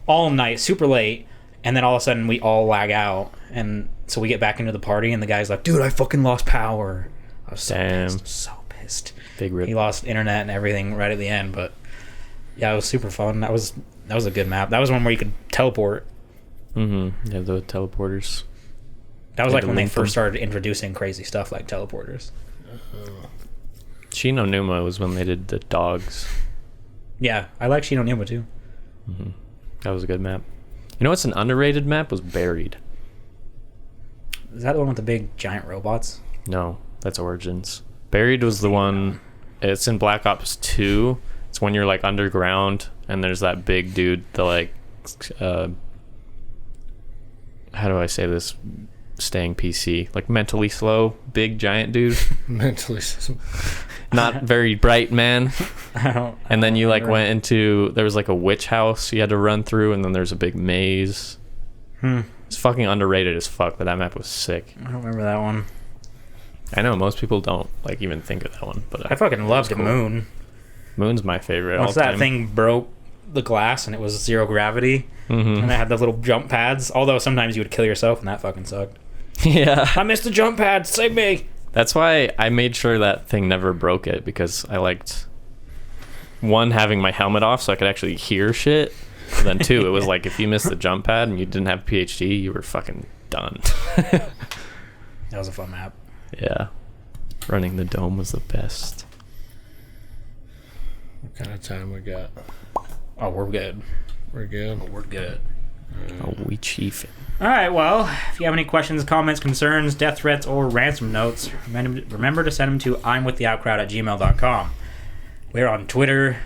all night, super late. And then all of a sudden we all lag out, and so we get back into the party, and the guy's like, "Dude, I fucking lost power." I was so pissed. Big rip. He lost internet and everything right at the end, but yeah, it was super fun. That was a good map. That was one where you could teleport. Mm-hmm. Yeah, the teleporters. That was Yeah, like the when they link them. first started introducing crazy stuff like teleporters. Shino Numa was when they did the dogs. Yeah, I like Shino Numa too. That was a good map. You know what's an underrated map? Was Buried. Is that the one with the big giant robots? No, that's Origins. Buried was the one. It's in Black Ops 2. It's when you're like underground and there's that big dude, the like how do I say this? Staying PC, like mentally slow, big giant dude, Mentally. not very bright man. And then you like remember. went into, there was like a witch house you had to run through, and then there's a big maze. It's fucking underrated as fuck, but that map was sick. I don't remember that one. I know most people don't like even think of that one, but I fucking loved cool. Moon. Moon's my favorite. Once all that time. thing broke the glass and it was 0 gravity, and it had the little jump pads. Although sometimes you would kill yourself, and that fucking sucked. Yeah, I missed the jump pad. Save me. that's why I made sure that thing never broke it, because I liked, one, having my helmet off so I could actually hear shit. And then 2, it was like if you missed the jump pad and you didn't have PhD, you were fucking done. That was a fun map. Yeah, running the dome was the best. What kind of time we got? Oh, we're good. We're good. We're good. Oh, we chiefing. All right, well, if you have any questions, comments, concerns, death threats, or ransom notes, remember to send them to imwiththeoutcrowd@gmail.com. We're on Twitter,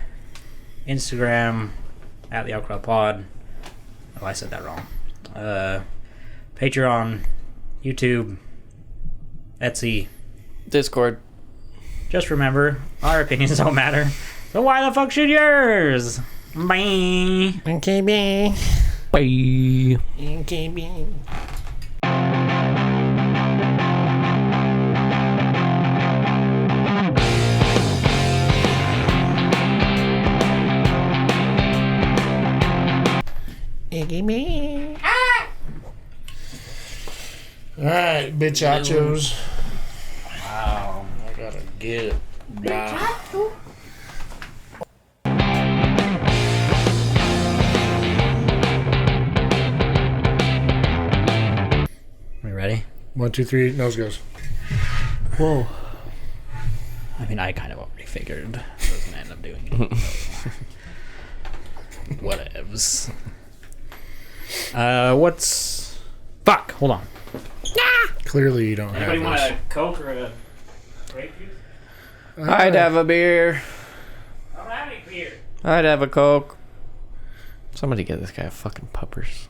Instagram, @theoutcrowdpod. Oh, I said that wrong. Patreon, YouTube, Etsy. Discord. Just remember, our opinions don't matter. So why the fuck should yours? Bye. Okay, bye. Bye. Okay, bye. Bitchachos. Wow. I gotta get back. We ready? 1, 2, 3, nose goes. Whoa. I mean, I kind of already figured I was gonna end up doing it. So. Whatevs. What's... Fuck, hold on. Clearly you don't Anybody have want this. a Coke or a grape juice? I'd have a beer. I don't have any beer. I'd have a Coke. Somebody get this guy a fucking puppers.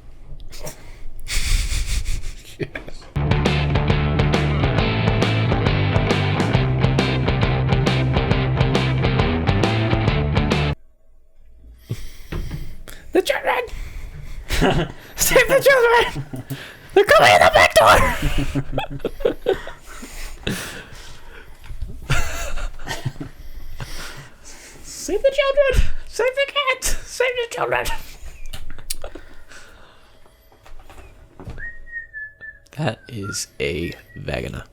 The children! Save the children! They're coming in the back door! Save the children! Save the cat! Save the children! That is a vagina.